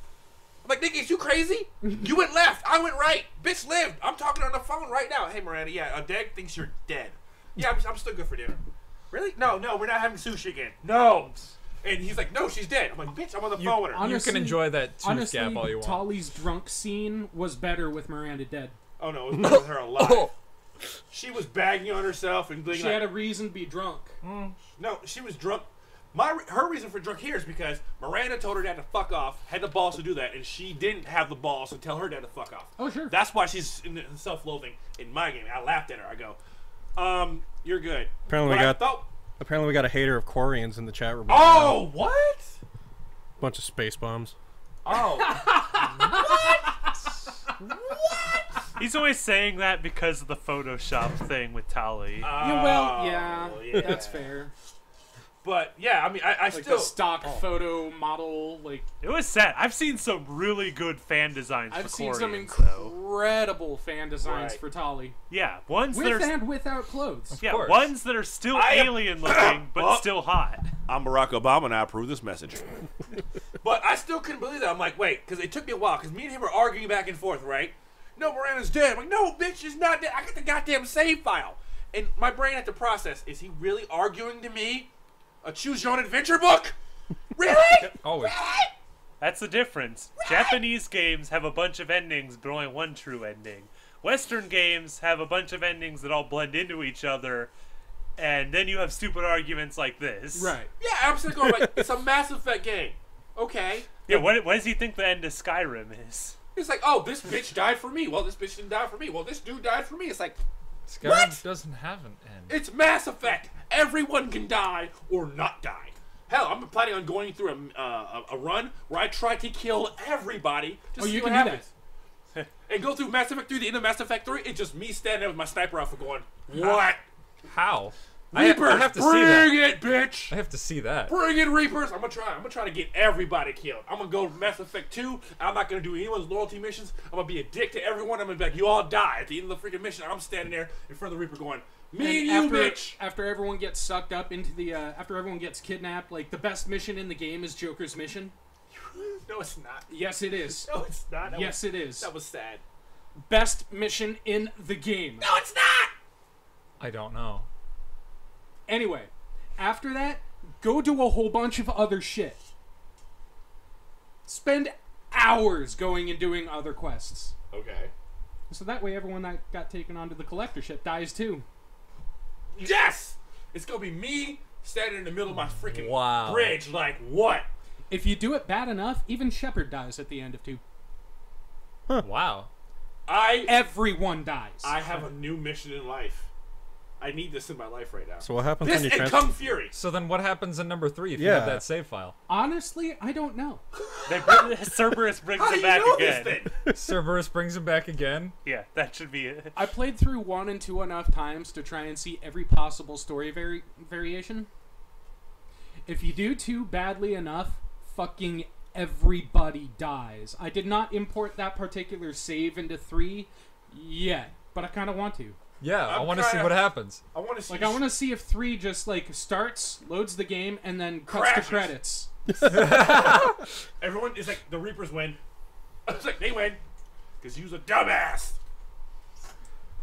I'm like, nigga, is you crazy? You went left, I went right. Bitch lived. I'm talking on the phone right now. Hey, Miranda, yeah, Deg thinks you're dead. Yeah, I'm still good for dinner. Really? No, we're not having sushi again. No. And he's like, no, she's dead. I'm like, bitch, I'm on the phone with her. You can enjoy that tooth gap all you want. Tali's drunk scene was better with Miranda dead. Oh no, it was better with her alive. She was bagging on herself and being She like, had a reason to be drunk. no, she was drunk. Her reason for drunk here is because Miranda told her dad to fuck off, had the balls to do that, and she didn't have the balls to tell her dad to fuck off. Oh, sure. That's why she's in self-loathing in my game. I laughed at her. I go, you're good. Apparently But Apparently we got a hater of Quarians in the chat room. Oh, what? Bunch of space bombs. Oh. He's always saying that because of the Photoshop thing with Tali. Yeah, that's fair. But yeah, I mean, I Like still the stock photo model, like It was sad. I've seen some really good fan designs I've for seen some Quarians, though. incredible fan designs Right. for Tali, Yeah, ones that with are and without clothes. yeah, course. ones that are still I am- alien looking but Oh. still hot. I'm Barack Obama and I approve this message. But I still couldn't believe that. I'm like, wait, because it took me a while, because me and him were arguing back and forth, right? No, Miranda's dead. I'm like, no, bitch, she's not dead. I got the goddamn save file. And my brain had to process, is he really arguing to me a choose your own adventure book? Really? Always. That's the difference. Japanese games have a bunch of endings, but only one true ending. Western games have a bunch of endings that all blend into each other, and then you have stupid arguments like this. Right. Yeah, I'm sitting going like, it's a Mass Effect game. Okay. Yeah, what does he think the end of Skyrim is? It's like, oh, this bitch died for me. Well, this bitch didn't die for me. Well, this dude died for me. It's like, Skyrim What? doesn't have an end. it's Mass Effect. Everyone can die or not die. Hell, I'm planning on going through a run where I try to kill everybody to see you what can do happens. And go through Mass Effect 3, the end of Mass Effect 3, it's just me standing there with my sniper rifle going, what? How? Reapers, I have to see bring that. it, bitch! I have to see that. Bring in Reapers! I'm gonna try to get everybody killed. I'm gonna go to Mass Effect 2. I'm not gonna do anyone's loyalty missions. I'm gonna be a dick to everyone. I'm gonna be like, you all die. At the end of the freaking mission, I'm standing there in front of the Reaper going, me and you, bitch! After everyone gets sucked up into the, after everyone gets kidnapped, like the best mission in the game is Joker's mission. No, it's not. Yes, it is. No, it's not. Yes, it is. That was sad. Best mission in the game. No, it's not! I don't know. Anyway, after that, go do a whole bunch of other shit. Spend hours going and doing other quests. Okay. So that way everyone that got taken onto the collector ship dies too. Yes! It's gonna be me standing in the middle of my freaking Wow. bridge, like, what? If you do it bad enough, even Shepard dies at the end of 2. Wow. Everyone dies. I have a new mission in life. I need this in my life right now. So what happens This when you and transfer? Kung Fury. So then what happens in number 3 if you Yeah. have that save file? Honestly, I don't know. Cerberus brings How do it you back know again. this thing? Cerberus brings him back again. Yeah, that should be it. I played through 1 and 2 enough times to try and see every possible story variation. If you do 2 badly enough, fucking everybody dies. I did not import that particular save into 3 yet, but I kind of want to. Yeah, I I'm want to see trying- what happens. I want to see. Like, I want to see if 3 just, like, starts, loads the game, and then cuts to Crashes. credits. Everyone is like, the Reapers win. I was like, they win. Because you's a dumbass.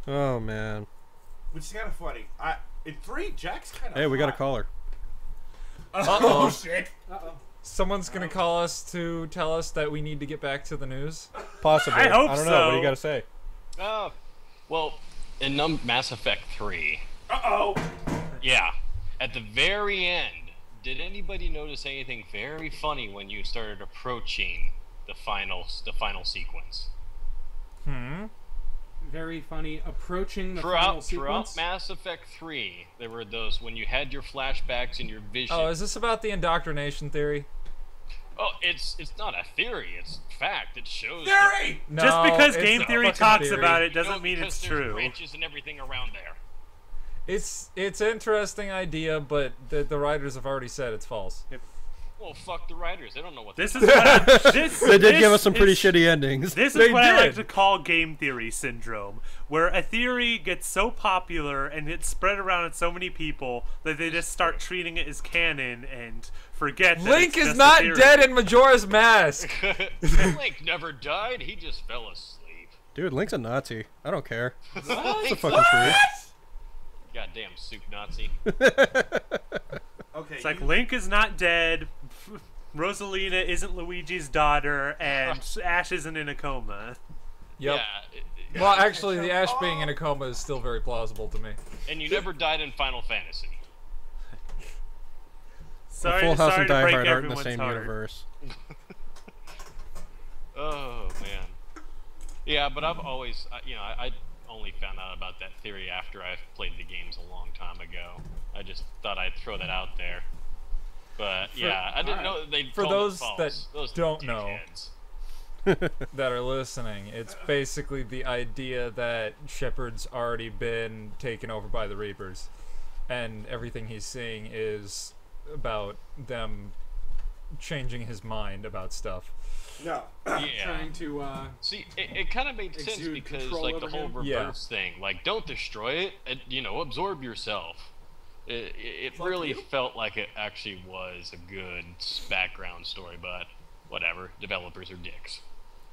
Oh man. Which is kind of funny. In 3, Jack's kind of Hey, we got a caller. Oh, shit. Uh-oh. Someone's gonna call us to tell us that we need to get back to the news. Possibly. I hope I don't know. What do so. you got to say? Well, in Mass Effect 3, Uh-oh. yeah, at the very end, did anybody notice anything very funny when you started approaching the final sequence? Very funny. Approaching the final Throughout sequence. Mass Effect 3, there were those when you had your flashbacks and your vision. Oh, is this about the indoctrination theory? Oh, it's not a theory. It's fact. It shows. Theory! No, Just because it's game a theory fucking talks theory. about it No, doesn't mean because it's there's true. bridges and everything around there. It's an interesting idea, but the writers have already said it's false. Well, fuck the writers. They don't know what. This is what They did give us some pretty shitty endings. This They is what I like did. to call game theory syndrome, where a theory gets so popular and it's spread around to so many people that they just start treating it as canon and forget that Link it's is just a not theory. dead in Majora's Mask. Link never died. He just fell asleep. Dude, Link's a Nazi. I don't care. It's the Link's fucking truth. Goddamn soup Nazi. Okay. It's like Link is not dead, Rosalina isn't Luigi's daughter, and Ash isn't in a coma. Yep. Yeah. Well, actually, the Ash being in a coma is still very plausible to me. And you never died in Final Fantasy. Sorry, Full House sorry and to Die break Hard aren't in the everyone's same heart. universe. Oh man. Yeah, but I've always, I only found out about that theory after I played the games a long time ago. I just thought I'd throw that out there. But yeah, I didn't know that they'd For call those it false. that Those don't know. dickheads. That are listening, it's basically the idea that Shepard's already been taken over by the Reapers, and everything he's seeing is about them changing his mind about stuff. No. Yeah. Trying to See, it kind of made sense exude because, control like, the over whole him. reverse thing, like, don't destroy it, absorb yourself. It really felt like it actually was a good background story, but whatever. Developers are dicks.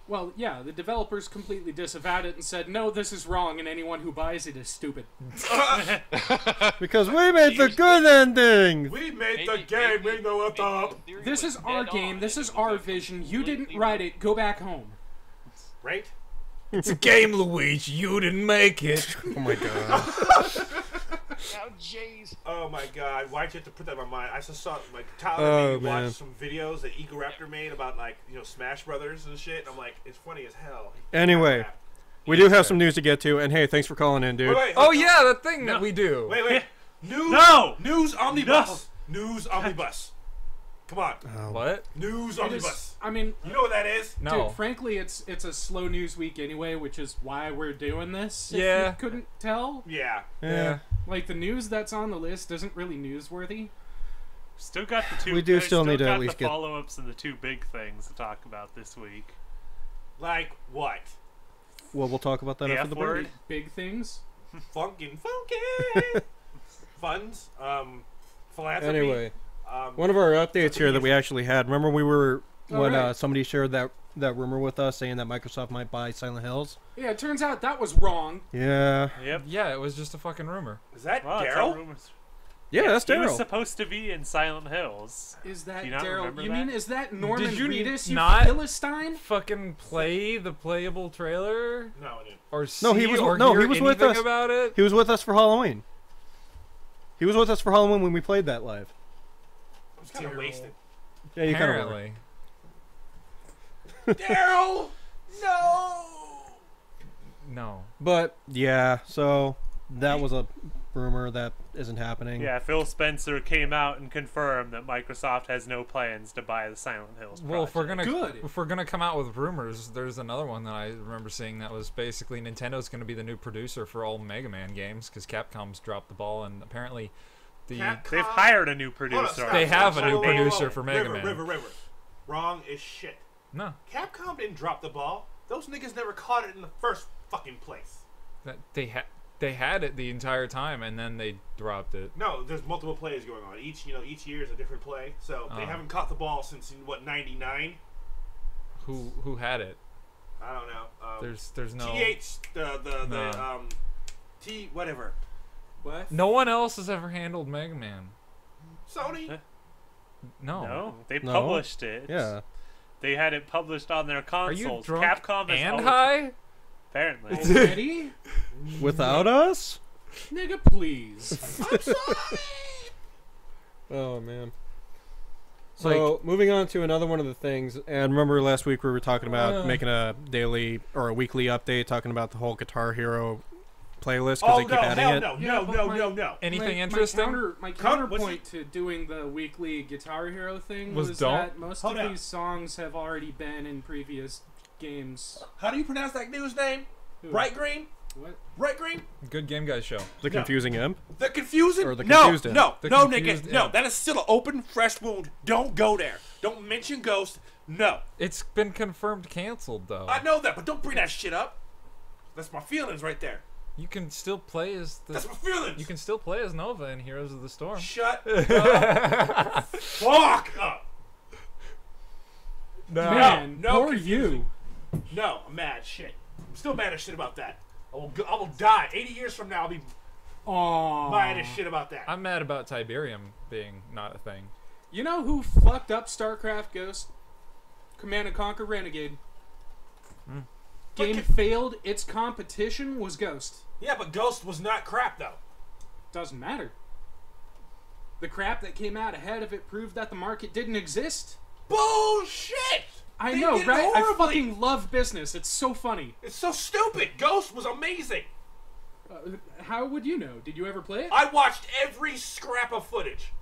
Well, yeah, the developers completely disavowed it and said, no, this is wrong, and anyone who buys it is stupid. Because we made the good ending! We made the game, we know what's up. This is our game, this is our vision, you didn't write it, go back home. Right? It's a game, Luigi. You didn't make it. Oh my god. Now, Jays. Oh my god, why'd you have to put that in my mind? I just saw, like, Tyler Oh, made me man. watch some videos that Eagle Raptor made about, like, Smash Brothers and shit, and I'm like, it's funny as hell. Anyway, we do have some news to get to, and hey, thanks for calling in, dude. Wait, Oh yeah, that thing that we do. Wait. News. No! News omnibus. News omnibus. Come on. What? News It omnibus. is, I mean, You know what that is? No. dude, frankly, it's a slow news week anyway, which is why we're doing this. If Yeah. you couldn't tell. Yeah. Yeah. Like, the news that's on the list isn't really newsworthy. Still got the two. We do still need to at least the get- follow-ups and the two big things to talk about this week. Like what? Well, we'll talk about that The after F the word? break. Big things. Funkin'. Funds. Philanthropy. Anyway, one of our updates here that we actually had. Remember when Alright. somebody shared that rumor with us saying that Microsoft might buy Silent Hills? Yeah, it turns out that was wrong. Yeah. Yep. Yeah, it was just a fucking rumor. Is that Well, it's all Daryl? rumors. Yeah, that's He was Daryl. supposed to be in Silent Hills. Is that Do you not Daryl? remember You that? mean, is that Norman Did you Reedus, you not- Philistine? Fucking play the playable trailer No, I didn't. or see No, he was- or no, hear he was with anything us. about it. He was with us for Halloween. He was with us for Halloween when we played that live. I was kind of wasted. Yeah, you kind of were. Apparently. Daryl! No! No. But yeah, so that was a rumor that isn't happening. Yeah, Phil Spencer came out and confirmed that Microsoft has no plans to buy the Silent Hills project. Well, Good. if we're gonna come out with rumors, there's another one that I remember seeing that was basically Nintendo's gonna be the new producer for all Mega Man games because Capcom's dropped the ball and apparently the They've hired a new Hold on, producer. stop, They stop, have stop. a new Whoa, whoa, whoa, producer whoa. for Mega Man. River. Wrong as shit. no Capcom didn't drop the ball. Those niggas never caught it in the first fucking place. that they had it the entire time and then they dropped it. No, there's multiple plays going on. Each year is a different play. So they haven't caught the ball since '99. Who had it? I don't know. There's no the T whatever. What? no one else has ever handled Mega Man. Sony. No, they No. published it. Yeah. They had it published on their Are you consoles. drunk Capcom is and always- high? Apparently. Already? Without us? Nigga, please. Oh man. So moving on to another one of the things, and remember last week we were talking about making a daily or a weekly update, talking about the whole Guitar Hero playlist because Oh they keep no, adding hell it. no, Yeah, no, but no, my- no, no. Anything interesting? My What's counterpoint to doing the weekly Guitar Hero thing Was was don't? that most Hold of on. these songs have already been in previous games. How do you pronounce that dude's name? Who? Bright Green? What? Bright Green? Good Game Guys show. The No. confusing imp. The confusing? Or the no, confused imp. no, The no, confused nigga, no. imp. That is still an open, fresh wound. Don't go there. Don't mention Ghost. No. It's been confirmed canceled though. I know that, but don't bring that shit up. That's my feelings right there. You can still play as That's the. my feelings. You can still play as Nova in Heroes of the Storm. Shut up. Fuck up. Man, no poor confusing. you. No, I'm mad. Shit. I'm still mad as shit about that. I will die. 80 years from now, I'll be mad as Aww. shit about that. I'm mad about Tiberium being not a thing. You know who fucked up StarCraft Ghost? Command and Conquer Renegade. Game failed. Its competition was Ghost. Yeah, but Ghost was not crap, though. Doesn't matter. The crap that came out ahead of it proved that the market didn't exist. Bullshit! I They know, did right? I horribly. fucking love business. It's so funny. It's so stupid. Ghost was amazing. How would you know? Did you ever play it? I watched every scrap of footage.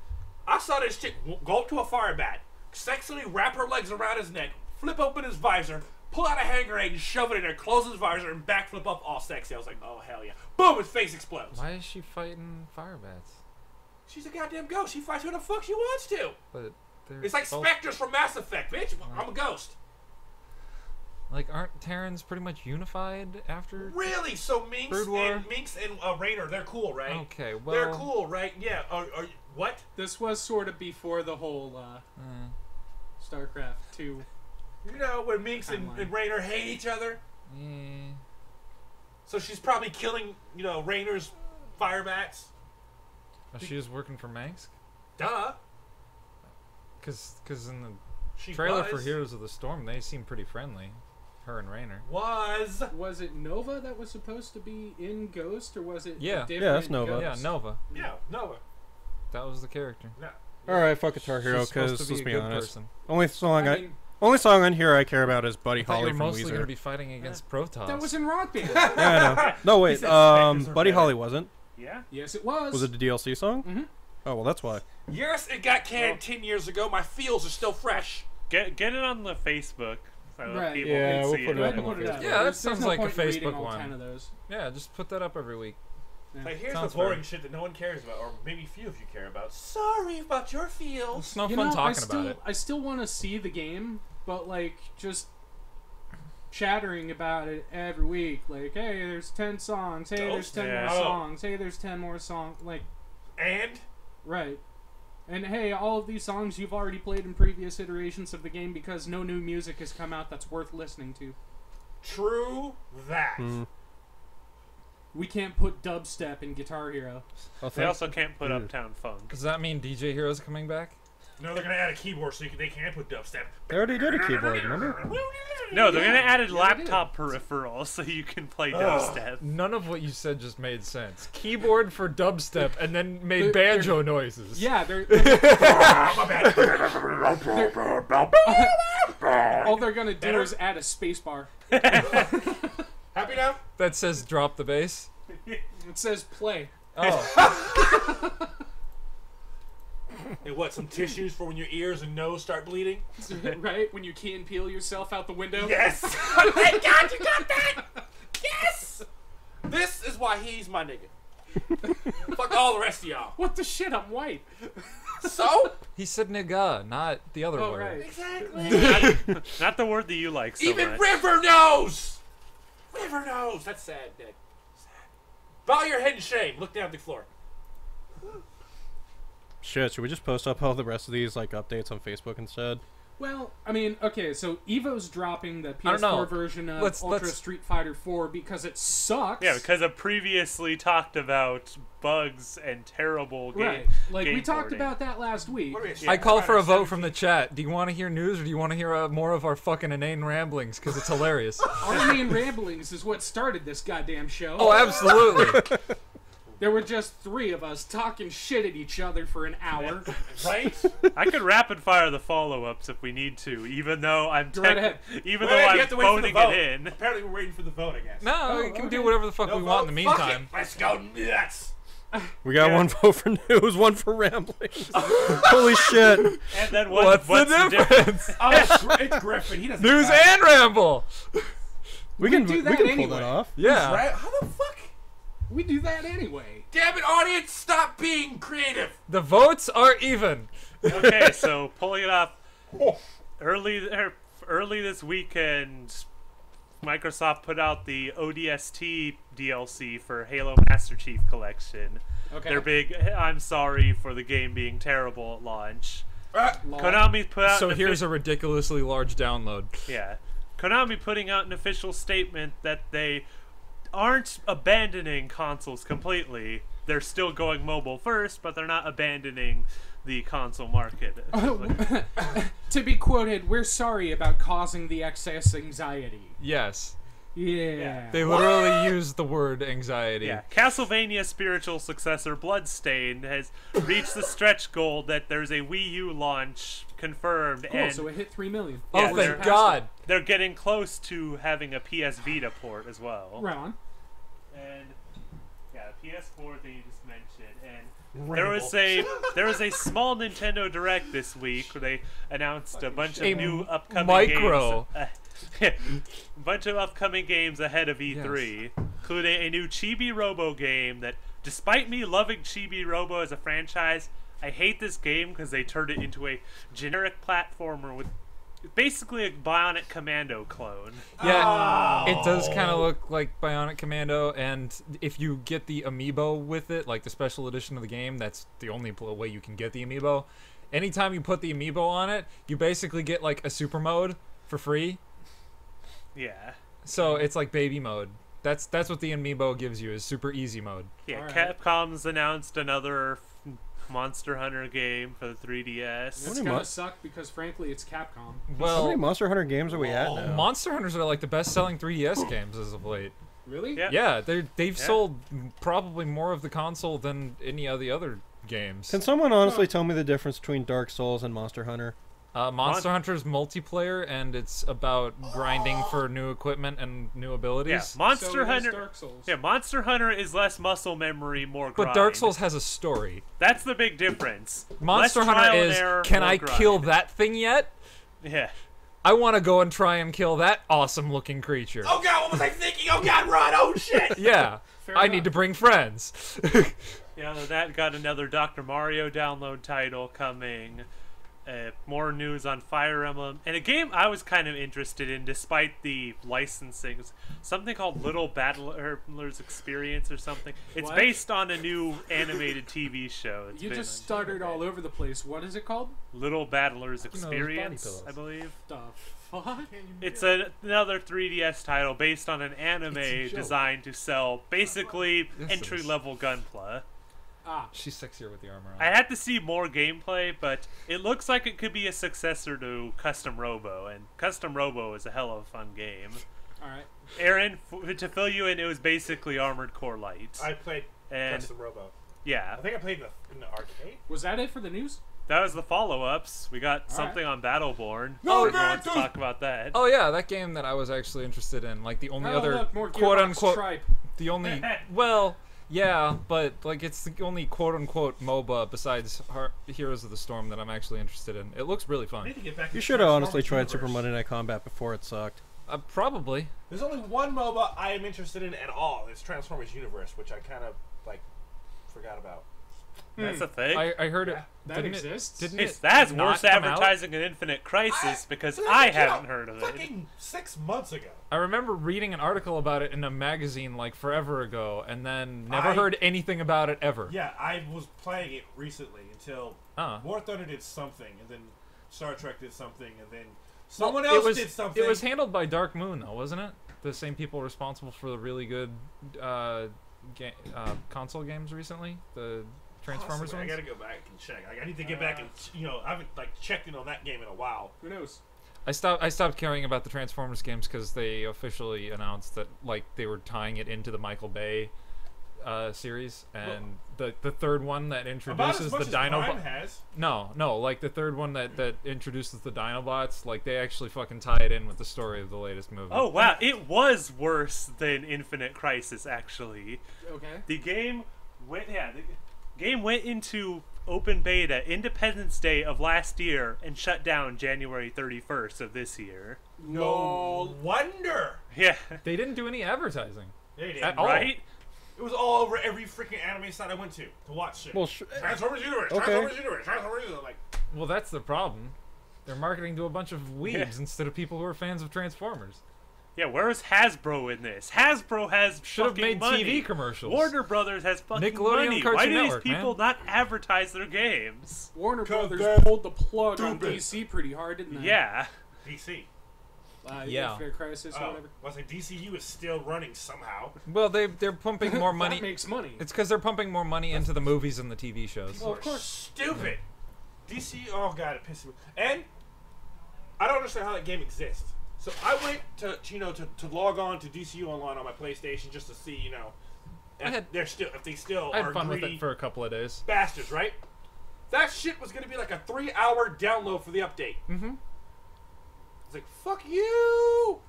I saw this chick go up to a fire bat, sexily wrap her legs around his neck, flip open his visor, pull out a hand grenade and shove it in there, close his visor, and backflip up all sexy. I was like, oh, hell yeah. Boom, his face explodes. Why is she fighting fire bats? She's a goddamn ghost. She fights who the fuck she wants to. But they're It's like both- specters from Mass Effect, bitch. I'm a ghost. Like, aren't Terrans pretty much unified after? Really? So Minx Brood War? and Raynor, they're cool, right? Okay, well. They're cool, right? Yeah. What? This was sort of before the whole StarCraft 2. You know, when Minx and Timeline. Raynor hate each other? Yeah. So she's probably killing, Raynor's fire bats. Oh, she was working for Manx? Duh. Cause in the She trailer was. for Heroes of the Storm, they seem pretty friendly. Her and Raynor. Was. Was it Nova that was supposed to be in Ghost, or was it Yeah. a different Yeah, that's Nova. Yeah, Ghost? Nova. Yeah, Nova. That was the character. No. All right, fuck Guitar Hero She's supposed because to let's a be good honest. person. Only song I I mean, only song on here I care about is Buddy I thought you Holly were from mostly going to Weezer. be fighting against Protoss. that was in Rock Band. Yeah, I know. No, wait. said specters are Buddy better. Holly wasn't. Yeah. Yes, it was. Was it the DLC song? Mhm. Oh well, that's why. Yes, it got canned 10 years ago. My feels are still fresh. Get it on the Facebook so that Right. people Yeah, can we'll see put it Go up ahead and on put it Facebook. up. Yeah, that There's sounds no like a point in reading Facebook all one. 10 of those. Yeah, just put that up every week. Like, here's Sounds the boring fair. shit that no one cares about, or maybe few of you care about. Sorry about your feels. It's no You fun know, talking about it. I still want to see the game, but like just chattering about it every week. Like, hey, there's 10 songs. Hey, there's Ghost? 10 Yeah. more Oh. songs. Hey, there's 10 more songs. Like, And right. And hey, all of these songs you've already played in previous iterations of the game because no new music has come out that's worth listening to. true that. Mm. We can't put dubstep in Guitar Hero. Oh, They also can't put Weird. Uptown Funk. Does that mean DJ Hero's coming back? No, they're gonna add a keyboard so they can put dubstep. They already did a keyboard, remember? No, they're gonna add a they laptop peripheral so you can play dubstep. None of what you said just made sense. Keyboard for dubstep and then made They're- banjo noises. Yeah, they're My bad. all they're gonna do Better? is add a spacebar. Happy now? That says drop the bass. It says play. Oh. And what, some tissues for when your ears and nose start bleeding? Right? When you key and peel yourself out the window. Yes! Thank God you got that! Yes! This is why he's my nigga. Fuck all the rest of y'all. What the shit? I'm white. So? He said nigga, not the other Oh, word. right. Exactly. Not the word that you like so Even much. River knows! River knows! That's sad, Nick. Sad. Bow your head in shame. Look down at the floor. Shit, should we just post up all the rest of these like updates on Facebook instead? Well, I mean, okay, so Evo's dropping the I don't know. PS4 version of Let's- Ultra let's- Street Fighter 4 because it sucks. Yeah, because I previously talked about bugs and terrible game. Right. Like, we game talked porting. about that last week. What are we, I call for a vote 17? from the chat. Do you want to hear news or do you want to hear more of our fucking inane ramblings? Because it's hilarious. Army and Ramblings is what started this goddamn show. Oh, absolutely. There were just 3 of us talking shit at each other for an hour. Right? I could rapid fire the follow-ups if we need to, even though I'm Go right ahead. even Wait, though you I'm have to wait for the phoning vote. it in. Apparently, we're waiting for the vote, I guess. No, we can do whatever the fuck No we vote? want in the Fuck meantime. it. Let's go nuts. We got Yeah. 1 vote for news, 1 for ramblings. Holy shit. And then What's what's the difference? Oh, it's Griffin. He doesn't News matter. and ramble. We can do we that can pull anyway. that off. Yeah. Right? How the fuck? We do that anyway. Damn it, audience! Stop being creative. The votes are even. Okay, so pulling it off early this weekend, Microsoft put out the ODST DLC for Halo Master Chief Collection. Okay. Their big "I'm sorry for the game being terrible" at launch. Lol. Konami put out So an here's a ridiculously large download. Yeah. Konami putting out an official statement that they aren't abandoning consoles completely. They're still going mobile first, but they're not abandoning the console market. To be quoted, we're sorry about causing the excess anxiety. Yes. Yeah. They literally used the word anxiety. Yeah. Castlevania's spiritual successor, Bloodstained, has reached the stretch goal that there's a Wii U launch confirmed, Cool, and so it hit 3 million. Yeah, Oh, they're- thank God. they're getting close to having a PS Vita port as well. Right on. And yeah, PS4 that you just mentioned, and there was a small Nintendo Direct this week where they announced a bunch of A new upcoming micro. games. A bunch of upcoming games ahead of E3, including a new Chibi Robo game that, despite me loving Chibi Robo as a franchise, I hate this game because they turned it into a generic platformer with basically a Bionic Commando clone. Yeah, it does kind of look like Bionic Commando, and if you get the amiibo with it, like the special edition of the game, that's the only way you can get the amiibo. Anytime you put the amiibo on it, you basically get like a super mode for free. Yeah. So it's like baby mode. That's what the amiibo gives you, is super easy mode. Yeah, Alright. Capcom's announced another Monster Hunter game for the 3DS. It's many gonna mo- suck because, frankly, it's Capcom. How many Well, Monster Hunter games are we at now? Monster Hunters are like the best-selling 3DS games as of late. Really? Yeah. Yeah, they've Yeah. sold probably more of the console than any of the other games. Can someone honestly tell me the difference between Dark Souls and Monster Hunter? Monster Hunter's multiplayer, and it's about grinding for new equipment and new Yeah, abilities. Monster So it is Hunter. Dark Souls. Yeah, Monster Hunter is less muscle memory, more grind. But Dark Souls has a story. That's the big difference. Monster Less Hunter trial and is, error, can more I grind. kill that thing yet? Yeah. I want to go and try and kill that awesome-looking creature. Oh god, what was I thinking? Oh god, run! Oh shit! Yeah, Fair I enough. need to bring friends. Yeah, that got another Dr. Mario download title coming. More news on Fire Emblem. And a game I was kind of interested in despite the licensing. It's something called Little Battler's Experience or something. It's What? based on a new animated TV show. It's You been just on- stuttered all over the place. What is it called? Little Battler's those body Experience, pillows. I believe. The fuck? It's another 3DS title based on an anime It's a joke. designed to sell basically This is- entry-level gunpla. Ah, She's sexier with the armor on. I had to see more gameplay, but it looks like it could be a successor to Custom Robo, and Custom Robo is a hell of a fun game. alright. Aaron, to fill you in, it was basically Armored Core Light. I played And Custom Robo. yeah, I think I played in the arcade. Was that it for the news? that was the follow-ups. We got something on Battleborn. No, Everyone man, wants to don't- talk about that. Oh yeah, that game that I was actually interested in. Like the only Oh, other look, more quote Gearbox unquote tripe. the only well, yeah, but like it's the only quote unquote MOBA besides Heroes of the Storm that I'm actually interested in. It looks really I fun. need to get back. You into should have honestly Transformers tried Super universe. Monday Night Combat before it sucked. Probably. There's only one MOBA I am interested in at all. It's Transformers Universe, which I kind of like forgot about. That's a thing. I heard it. That didn't exists? It, didn't It's, it that's not worse come out? advertising than Infinite Crisis because That I came out haven't heard of it. Fucking 6 months ago. I remember reading an article about it in a magazine like forever ago, and then never I- heard anything about it ever. Yeah, I was playing it recently until War Thunder did something, and then Star Trek did something, and then someone Well, else did something. It was handled by Dark Moon, though, wasn't it? The same people responsible for the really good console games recently, the Transformers Possibly. I ones. gotta go back and check. I need to get back and I haven't like checked in on that game in a while. Who knows? I stopped caring about the Transformers games because they officially announced that like they were tying it into the Michael Bay series, and the third one that About as introduces much the as Dino. Prime has. No, like the third one that introduces the Dinobots, like they actually fucking tie it in with the story of the latest movie. Oh wow, it was worse than Infinite Crisis actually. Okay. The game went into open beta Independence Day of last year and shut down January 31st of this year. No wonder. Yeah, They didn't do any advertising. They did. At all. right? It was all over every freaking anime site I went to watch shit. Well, Transformers Universe, okay. Transformers Universe, Transformers Universe. Like, Well, that's the problem. They're marketing to a bunch of weebs instead of people who are fans of Transformers. Yeah, where's Hasbro in this? Hasbro has Should have fucking made money. TV commercials. Warner Brothers has fucking Nickelodeon, money. Cartoon Why do Network, these people man. not advertise their games? Warner 'Cause Brothers they're pulled the plug on stupid. DC pretty hard, didn't they? Yeah. DC. Yeah. Fair Crisis, or whatever. Well, I say DCU is still running somehow. Well, they're pumping more money. That makes money. It's because they're pumping more money into the movies and the TV shows. Well, of People are course. Stupid. DC. Oh god, it pisses me. And I don't understand how that game exists. So I went to log on to DCU Online on my PlayStation just to see, if they still I are had fun with greedy it for a couple of days. bastards, right? That shit was gonna be like a 3-hour download for the update. Mm-hmm. It's like, fuck you,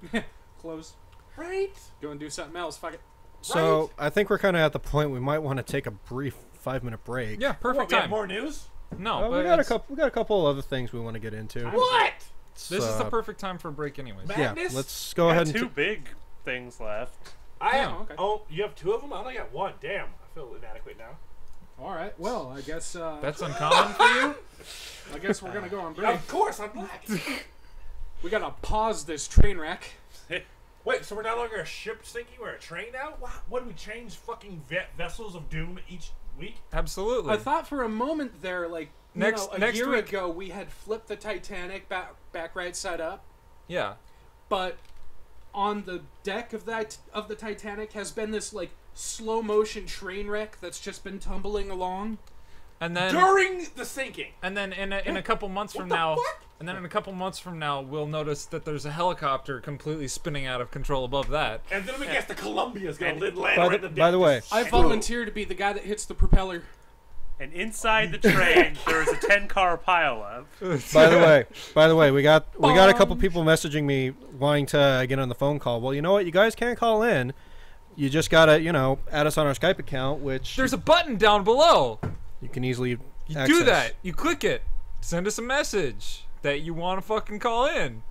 Close. right? You want to do something else? Fuck it. So Right. I think we're kind of at the point we might want to take a brief 5-minute break. Yeah, What, perfect we have time. more news? No, but We got a it's- couple. We got a couple of other things we want to get into. What? this is the perfect time for a break, anyways. Man. Yeah, Madness? let's go Got ahead and two big things left. I have. Oh, okay. Oh, you have 2 of them? I only got 1. Damn, I feel inadequate now. All right. Well, I guess. That's uncommon for you? I guess we're gonna go on break. Of course, I'm black. We gotta pause this train wreck. Wait, so we're no longer a ship sinking? We're a train now? What do we change fucking vessels of doom each week? Absolutely. I thought for a moment there, like Next- a next year week- ago, we had flipped the Titanic back right side up, Yeah. but on the deck of the Titanic has been this like slow motion train wreck that's just been tumbling along. And then During the sinking. in a couple months from the now, fuck? and then in a couple months from now, we'll notice that there's a helicopter completely spinning out of control above that. And then we guess the Columbia's gonna land By right the- in the by the way, I volunteer to be the guy that hits the propeller. And inside the train, there was a 10-car pileup. By the way, we got a couple people messaging me wanting to get on the phone call. Well, you know what? You guys can't call in. You just gotta, add us on our Skype account, which There's a button down below. you can easily You access. do that. You click it. Send us a message that you want to fucking call in.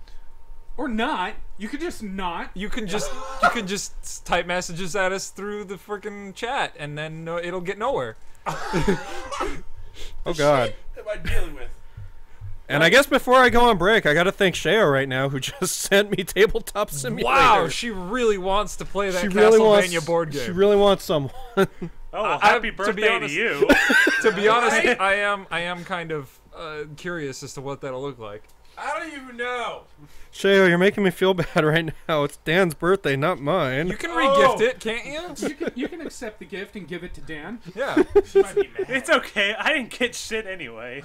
Or not. You could just not. You can just type messages at us through the freaking chat, and then it'll get nowhere. Oh God. What am I dealing with? And I guess before I go on break, I got to thank Sheo right now, who just sent me Tabletop Simulator. Wow, she really wants to play that She Castlevania really wants board game. She really wants someone. Oh, well, I- happy to be birthday to honest- you. To be honest, I am kind of curious as to what that'll look like. I don't even know. Sheo, you're making me feel bad right now. It's Dan's birthday, not mine. You can Oh. regift it, can't you? You can accept the gift and give it to Dan. Yeah. She might be mad. It's okay. I didn't get shit anyway.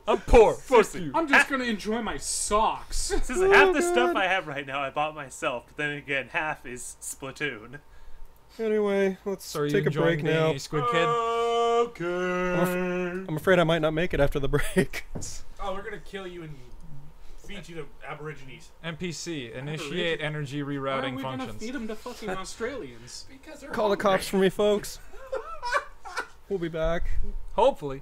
I'm poor. Fuck you. I'm just gonna enjoy my socks. This is half the stuff I have right now I bought myself, but then again, half is Splatoon. Anyway, let's So are you take a enjoying break being now. a Squid Kid? Okay. I'm afraid I might not make it after the break. Oh, we're gonna kill you and feed you to Aborigines. NPC, initiate energy Why are rerouting we gonna functions. feed them to fucking Australians? Because they're Call the cops for me, folks. We'll be back. Hopefully.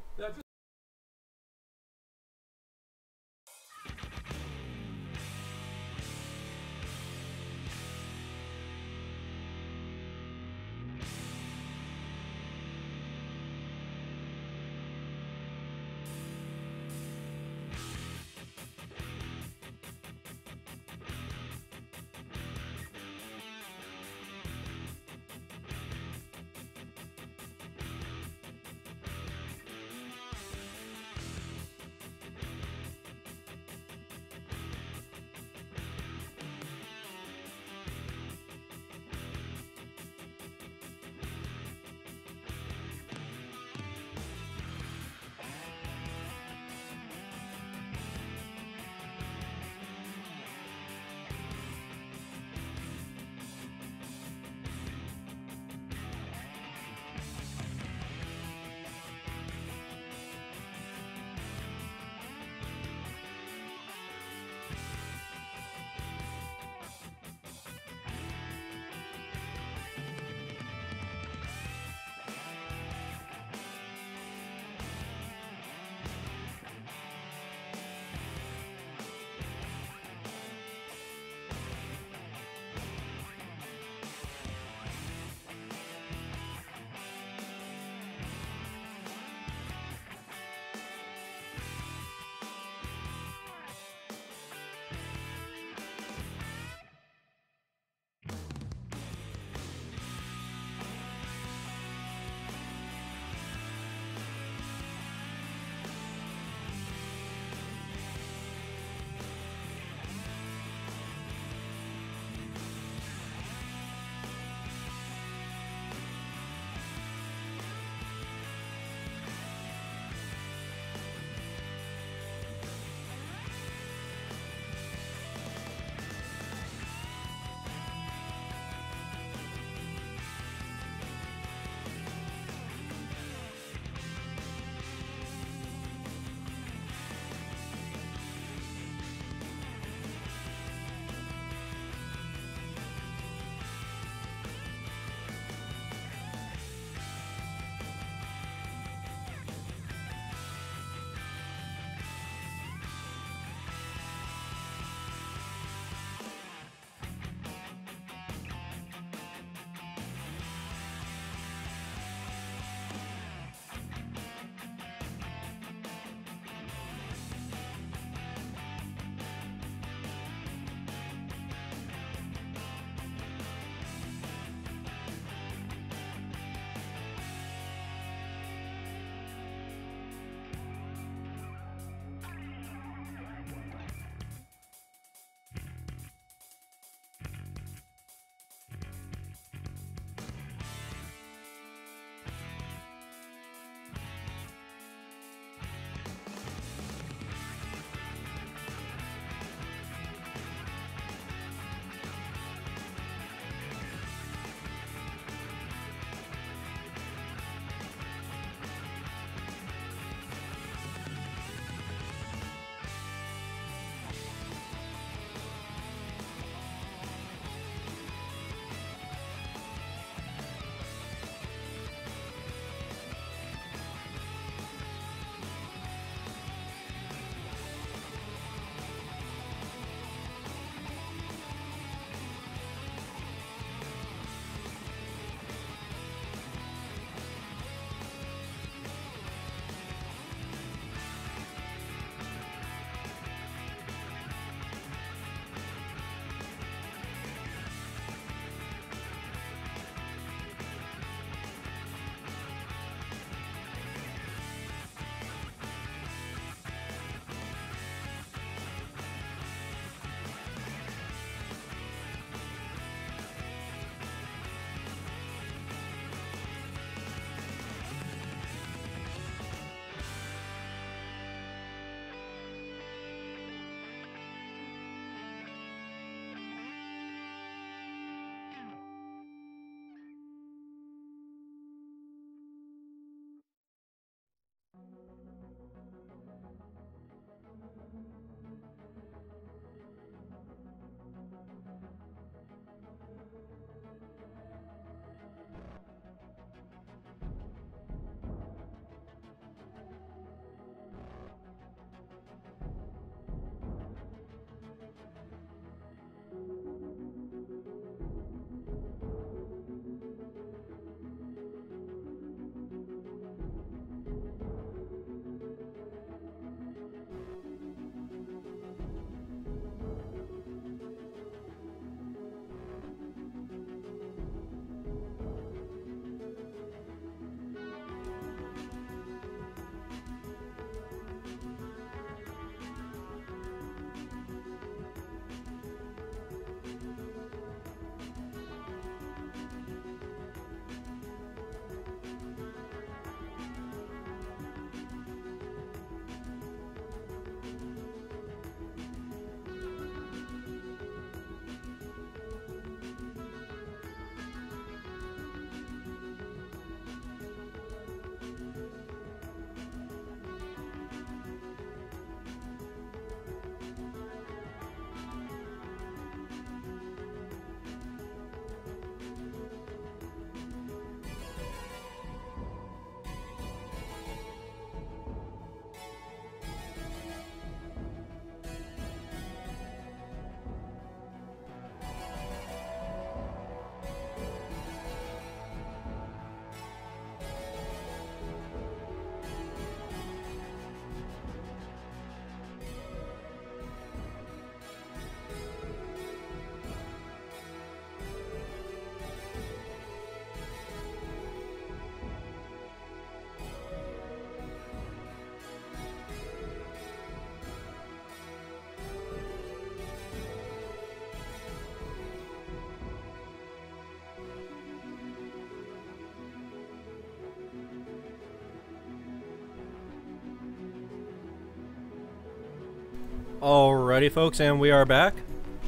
Alrighty, folks, and we are back.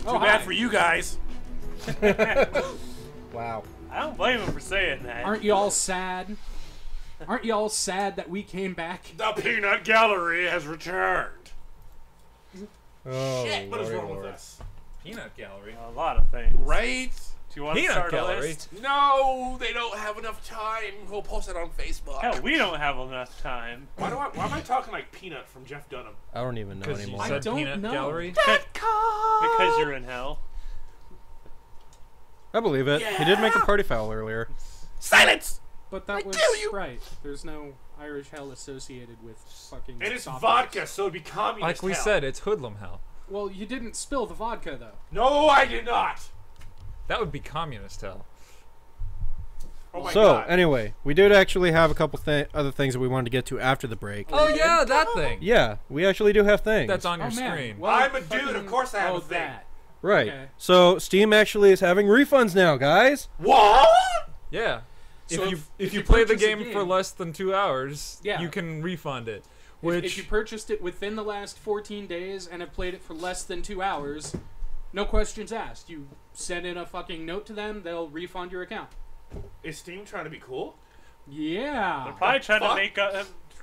Too bad for you guys. Wow. I don't blame him for saying that. Aren't you all sad? Aren't you all sad that we came back? The Peanut Gallery has returned. Oh, Shit, what is Lordy wrong with Lord. us? Peanut Gallery. A lot of things. Right? Do you want to Peanut start gallery. a list? No, they don't have enough time. We'll post it on Facebook. Hell, we don't have enough time. Why am I talking like Peanut from Jeff Dunham? I don't even know 'Cause you anymore. I said don't Peanut know. Gallery. Because you're in hell. I believe it. He did make a party foul earlier. Silence! But that was kill you. right. There's no Irish hell associated with fucking. And it's soft vodka, drinks. so it'd be communist Like we hell. said, it's hoodlum hell. Well, you didn't spill the vodka though. No, I did not. That would be communist hell. Oh my So, god. anyway, we did actually have a couple other things that we wanted to get to after the break. Oh yeah, that thing. Yeah, we actually do have things. That's on your Oh, man. screen. Well, I'm a dude, fucking- of course I have oh, a thing. that. right. Okay. So, Steam actually is having refunds now, guys. What? Yeah. So if if you you play the purchase a game for game- less than 2 hours, Yeah. you can refund it. If Which you purchased it within the last 14 days and have played it for less than 2 hours, no questions asked. You send in a fucking note to them, they'll refund your account. Is Steam trying to be cool? Yeah. They're probably trying to fuck? make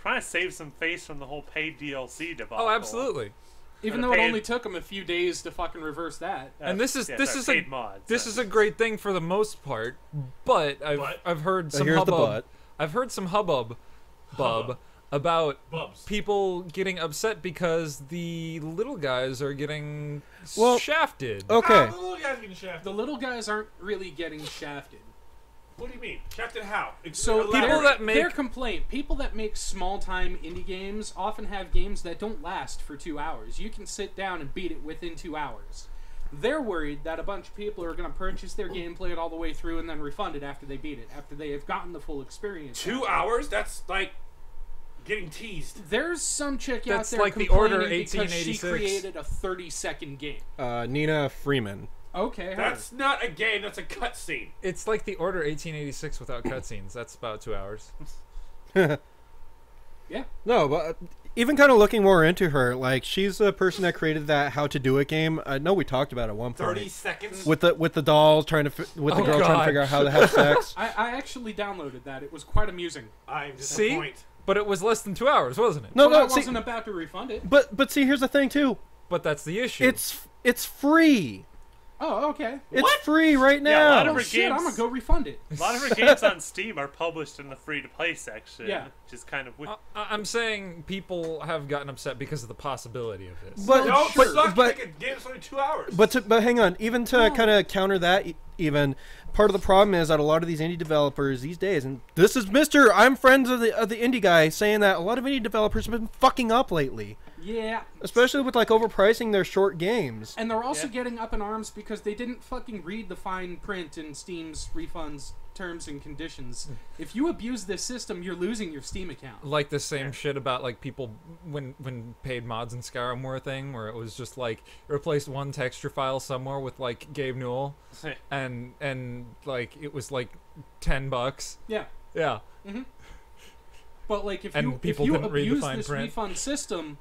trying to save some face from the whole paid DLC debacle. oh, absolutely. Even Gotta though it pay only it. took them a few days to fucking reverse that. And this is sorry, a paid mods. this is a great thing for the most part, but I've heard some here's the hubbub. but. I've heard some hubbub, about Bubs. people getting upset because the little guys are getting Well, shafted. Okay. Ah, the little guy's getting shafted. The little guys aren't really getting shafted. What do you mean? Shafted how? So Elaborate. People that make- their complaint, people that make small-time indie games often have games that don't last for 2 hours. You can sit down and beat it within 2 hours. They're worried that a bunch of people are going to purchase their game, play it all the way through, and then refund it after they beat it, after they have gotten the full experience. 2 hours? That's like getting teased. There's some chick out That's there like the complaining Order because she 1886. created a 30-second game. Nina Freeman. Okay, her. That's not a game, that's a cutscene. It's like the Order 1886 without cutscenes. That's about 2 hours. Yeah. No, but even kind of looking more into her, like she's the person that created that How to Do It game. I know we talked about it at one point 30 seconds? with the doll trying to with the Oh, girl trying to God. figure out how to have sex. I actually downloaded that. It was quite amusing. I'm See? disappointed. But it was less than 2 hours, wasn't it? No, But I no, see, wasn't about to refund it. but see, here's the thing too. But that's the issue. It's free. Oh, okay. It's free right Yeah, a lot now. of Oh her shit, games- I'm gonna go refund it. A lot of her games on Steam are published in the free-to-play section. Yeah. Which is kind of... I'm saying people have gotten upset because of the possibility of this. But Don't but suck but make a game that's only 2 hours. but hang on. Even to No. kind of counter that, even part of the problem is that a lot of these indie developers these days, and this is Mister, I'm friends of the indie guy, saying that a lot of indie developers have been fucking up lately, Yeah. especially with like overpricing their short games. And they're also Yeah. getting up in arms because they didn't fucking read the fine print in Steam's refunds terms and conditions. If you abuse this system, you're losing your Steam account. Like the same shit about like people when paid mods in Skyrim were a thing, where it was just like replaced one texture file somewhere with like Gabe Newell, and like it was like $10. Yeah. Yeah. But like if And you people didn't read the abuse fine this print. refund system,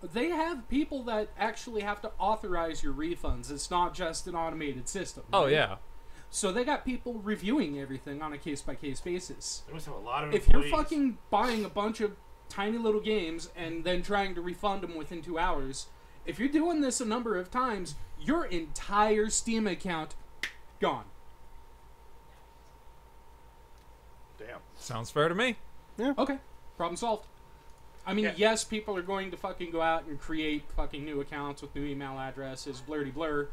they have people that actually have to authorize your refunds. It's not just an automated system. Oh right? yeah. So they got people reviewing everything on a case-by-case basis. They must have a lot of If you're employees. fucking buying a bunch of tiny little games and then trying to refund them within 2 hours, if you're doing this a number of times, your entire Steam account gone. Damn. Sounds fair to me. Okay, problem solved. I mean, Yeah. yes, people are going to fucking go out and create fucking new accounts with new email addresses, blurdy blur.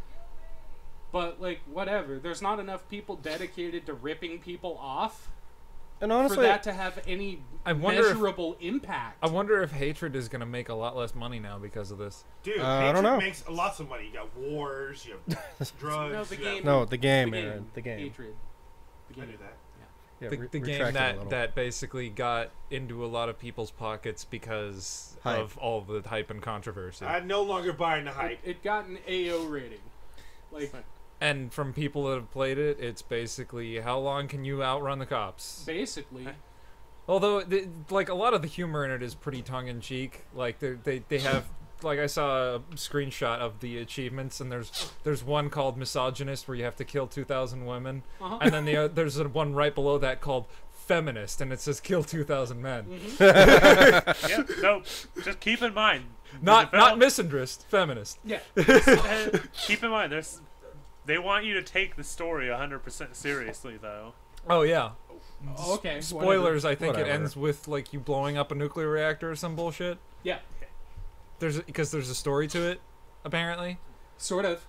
But, like, whatever. There's not enough people dedicated to ripping people off And for honestly, that to have any I wonder if- measurable impact. I wonder if Hatred is gonna make a lot less money now because of this. Dude, I don't Hatred know. makes lots of money. You got wars, you have drugs. No, the you have- game. no, the game, the Aaron, game. the game. Hatred. The I game. knew that. Yeah, The retract game it a little. that basically got into a lot of people's pockets because Hype. of all the hype and controversy. I'm no longer buying the hype. It got an AO rating. Like, And from people that have played it, it's basically how long can you outrun the cops? basically. Although, like a lot of the humor in it is pretty tongue in cheek. Like they have like I saw a screenshot of the achievements, and there's one called misogynist where you have to kill 2,000 women, and then there's one right below that called feminist, and it says kill 2,000 men. Yeah, no, just keep in mind. Not misandrist, feminist. Yeah. Keep in mind, they want you to take the story 100% seriously, though. Oh yeah. Oh, okay. Spoilers. I think it Whatever. ends with like you blowing up a nuclear reactor or some bullshit. Yeah. Because there's a story to it, apparently. Sort of.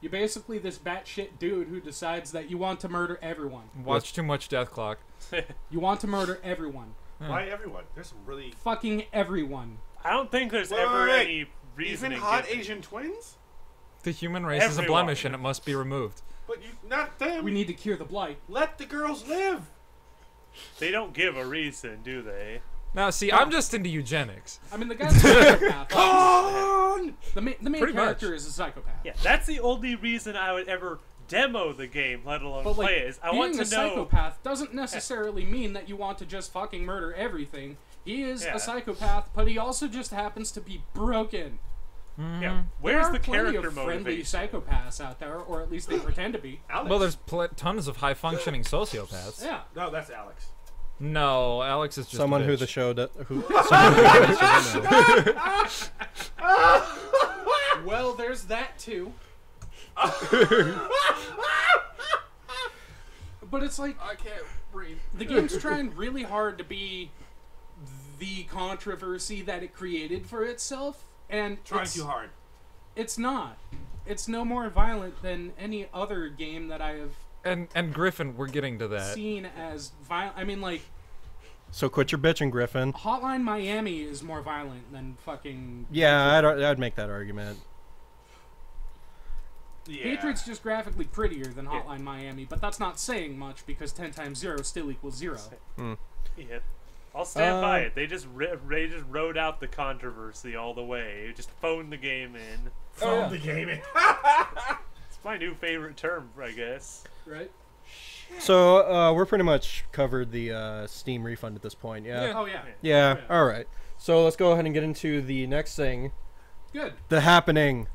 You're basically this batshit dude who decides that you want to murder everyone. Watch too much Death Clock. You want to murder everyone. Why everyone? There's some really Fucking everyone. I don't think there's Wait, ever wait, wait. any reason. even hot Asian twins. The human race is a Everyone. blemish, and it must be removed. But you, not them. We need to cure the blight. Let the girls live. They don't give a reason, do they? Now, see, I'm just into eugenics. I mean, the guy's a psychopath. Come on. The main Pretty character much. is a psychopath. Yeah, that's the only reason I would ever demo the game, let alone But like, play it. Is I being want to a know. psychopath doesn't necessarily mean that you want to just fucking murder everything. He is Yeah. a psychopath, but he also just happens to be broken. Yeah, where's the there are plenty character of friendly motivation? psychopaths out there, or at least they pretend to be. Alex. Well, there's tons of high-functioning sociopaths. Yeah. No, that's Alex. No, Alex is just Someone a who bitch. the show someone who doesn't know. Well, there's that too. But it's like I can't breathe. the game's trying really hard to be the controversy that it created for itself, and Trying it's, too hard. it's not. It's no more violent than any other game that I have And Griffin, we're getting to that. seen as violent. I mean, like, So quit your bitching, Griffin. Hotline Miami is more violent than fucking... Yeah, I'd make that argument. Yeah. Hatred's just graphically prettier than Hotline Miami, but that's not saying much because 10 times 0 still equals 0. Yeah. I'll stand by it. They just rode out the controversy all the way. Just phoned the game in. Phone the game in. It's my new favorite term, I guess. Right? So we're pretty much covered the Steam refund at this point. Yeah. Oh, yeah. Yeah. All right. So let's go ahead and get into the next thing. Good. The happening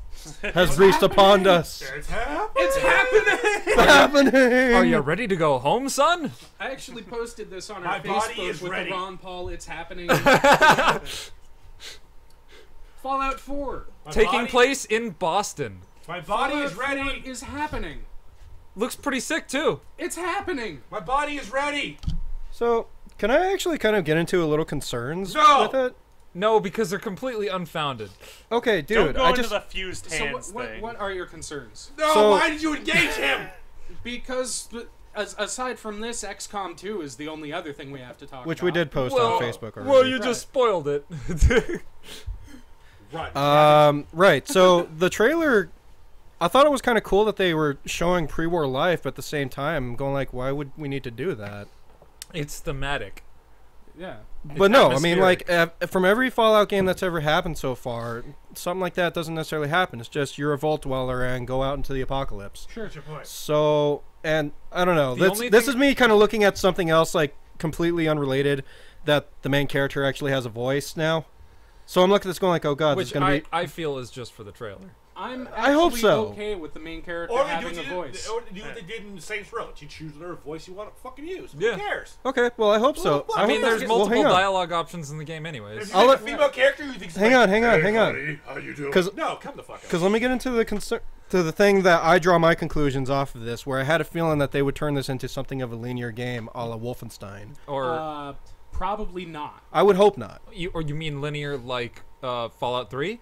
has reached upon us. It's happening. It's happening! The happening. Are you ready to go home, son? I actually posted this on My our body Facebook is with ready. the Ron Paul It's Happening. Fallout 4. My Taking body- place in Boston. My body is Fallout 4 ready. is happening. Looks pretty sick, too. It's happening. My body is ready. So can I actually kind of get into a little concerns No! with it? No, because they're completely unfounded. Okay, dude. Don't go I into just the fused So hands thing. what are your concerns? No, So- why did you engage him? Because aside from this, XCOM 2 is the only other thing we have to talk which about. we did post on Facebook already. Well, you Right. just spoiled it. Run. Right. So the trailer, I thought it was kind of cool that they were showing pre-war life, but at the same time, I'm going like, why would we need to do that? It's thematic. Yeah. But no, I mean, atmospheric. like from every Fallout game that's ever happened so far, something like that doesn't necessarily happen. It's just you're a vault dweller and go out into the apocalypse. Sure. What's your point? So, and I don't know. The This only this thing- is me kind of looking at something else, like completely unrelated, that the main character actually has a voice now. So I'm looking at this going like, oh god, this is Which gonna be. I feel is just for the trailer. I'm actually I hope so. okay with the main character Or they do having what a you voice. Or do what they did in Saints Row. You choose whatever voice you want to fucking use. Yeah. Who cares? Okay, well I hope so. Well, I mean, hope there's this- multiple hang on. dialogue options in the game, If anyways. you I'll make a let- female character, you think Hang on, hang on, hey, hang on. buddy, how you doing? 'Cause- No, come the fuck up. Because let me get into the thing that I draw my conclusions off of this, where I had a feeling that they would turn this into something of a linear game, a la Wolfenstein. Or Probably not. I would hope not. you mean linear like Fallout 3?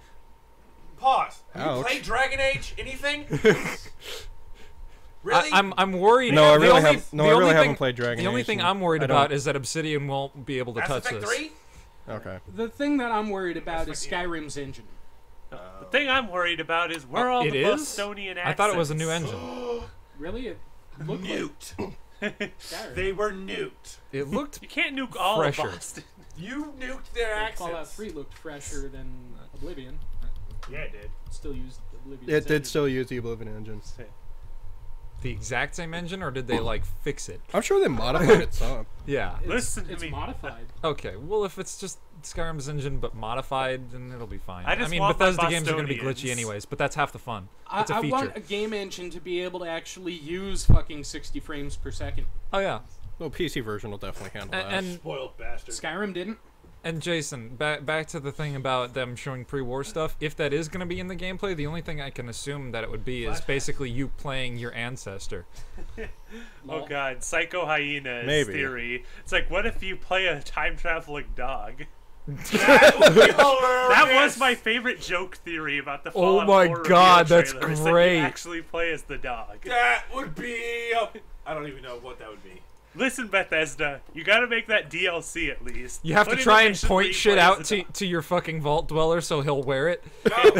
Pause. Have you Ouch. played Dragon Age? Anything? Really? I'm worried. No, I the really only- have. No, the I only really thing- haven't played Dragon Age. The only thing and I'm worried I don't- about is that Obsidian won't be able to Mass touch Effect this. 3? Okay. The thing that I'm worried about That's is like- Skyrim's engine. The thing I'm worried about is where all It the is? Bostonian accents. I thought it was a new engine. Really? It looked Nuked. like Skyrim. They were nuked. It looked You can't nuke all Fresher. of Boston. You nuked their accents. Fallout 3 looked fresher than Oblivion. Yeah, it did. Still used Oblivion. It did still use the Oblivion engine. the exact same engine, or did they like fix it? I'm sure they modified it some. Yeah. Listen to It's me. modified. Okay. Well, if it's just Skyrim's engine but modified, then it'll be fine. I just mean, want my Bethesda games are going to be glitchy Bostonians. anyways, but that's half the fun. It's a I feature. want a game engine to be able to actually use fucking 60 frames per second. Oh yeah. Well, PC version will definitely handle that. And Spoiled bastard. Skyrim didn't. Jason, back to the thing about them showing pre-war stuff. If that is going to be in the gameplay, the only thing I can assume that it would be is basically you playing your ancestor. Oh god, Psycho Hyena's Maybe. theory. It's like, what if you play a time traveling dog? That would be hilarious. That was my favorite joke theory about the Oh Fallout my 4 God, reveal that's trailer, is that great. you actually play as the dog. That would be. I don't even know what that would be. Listen, Bethesda, you gotta make that DLC at least. You have Put to in try a and mission where point you shit play as out the dog. to your fucking vault dweller so he'll wear it. No.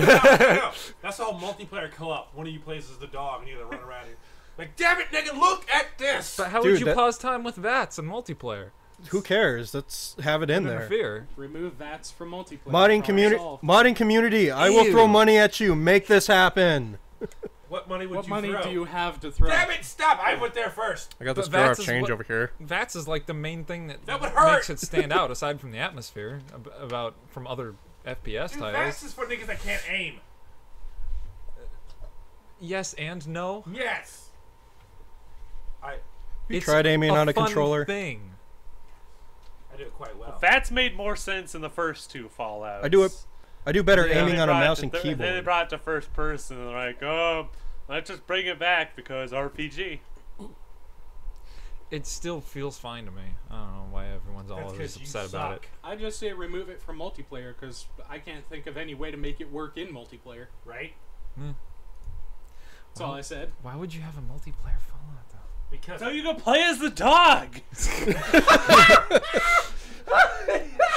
That's the whole multiplayer co-op. One of you plays as the dog, and you gotta run around here. Like, damn it, nigga, look at this. But how Dude, would you that- pause time with VATS and multiplayer? Who cares? Let's have it in there. Interfere. Remove VATS from multiplayer. Modding Problem community. solved. Modding community. I will Ew. throw money at you. Make this happen. What money would What you money throw? do you have to throw? Damn it, stop! I went there first. I got this But jar of VATS is change what- over here. VATS is like the main thing That would hurt. makes it stand out aside from the atmosphere about from other FPS Dude, titles. that's just for niggas that can't aim. Yes and no. Yes. It's tried aiming a on a fun controller? thing. I do it quite well. That's made more sense in the first two Fallouts. I do better Yeah. aiming They on a brought it mouse to and Then they keyboard. brought it to first person, and they're like, oh, let's just bring it back because RPG. It still feels fine to me. I don't know why everyone's That's always 'cause you upset about it. suck, I just say remove it from multiplayer because I can't think of any way to make it work in multiplayer. right? That's all I said. Why would you have a multiplayer Fallout though? Because So you can play as the dog.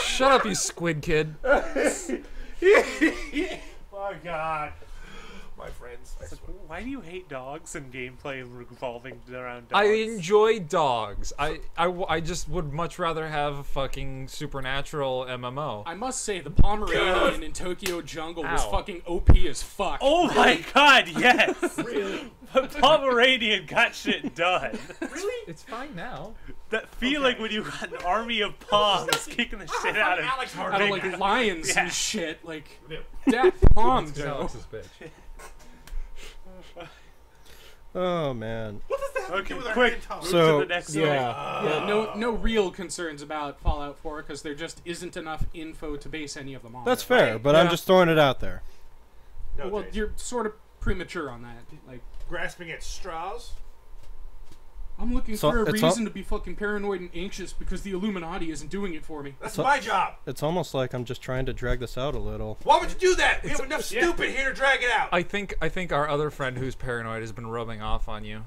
Shut up, you squid kid. my God, my friends. I swear. Why do you hate dogs and gameplay revolving around dogs? I enjoy dogs. I just would much rather have a fucking supernatural MMO. I must say the Pomeranian in Tokyo Jungle was Ow. fucking OP as fuck. Oh my god, yes! Really? But Pomeranian got shit done. Really? It's fine now. That feeling when you got an army of Poms kicking the shit out of Alex Out of Harding. like lions Yeah. and shit. Like, Dude. that Pom, It's Joe. Alex's bitch. Oh man. What does that have to Okay, do with our quick. hand talk? Move So to the next Yeah, no real concerns about Fallout 4 because there just isn't enough info to base any of them on. That's fair, but I'm Yeah. just throwing it out there. No, Well, Jason. you're sort of premature on that. Like, grasping at straws. I'm looking So- for a it's reason to be fucking paranoid and anxious because the Illuminati isn't doing it for me. That's So- my job. It's almost like I'm just trying to drag this out a little. Why would you do that? We have enough stupid here to drag it out. I think our other friend who's paranoid has been rubbing off on you.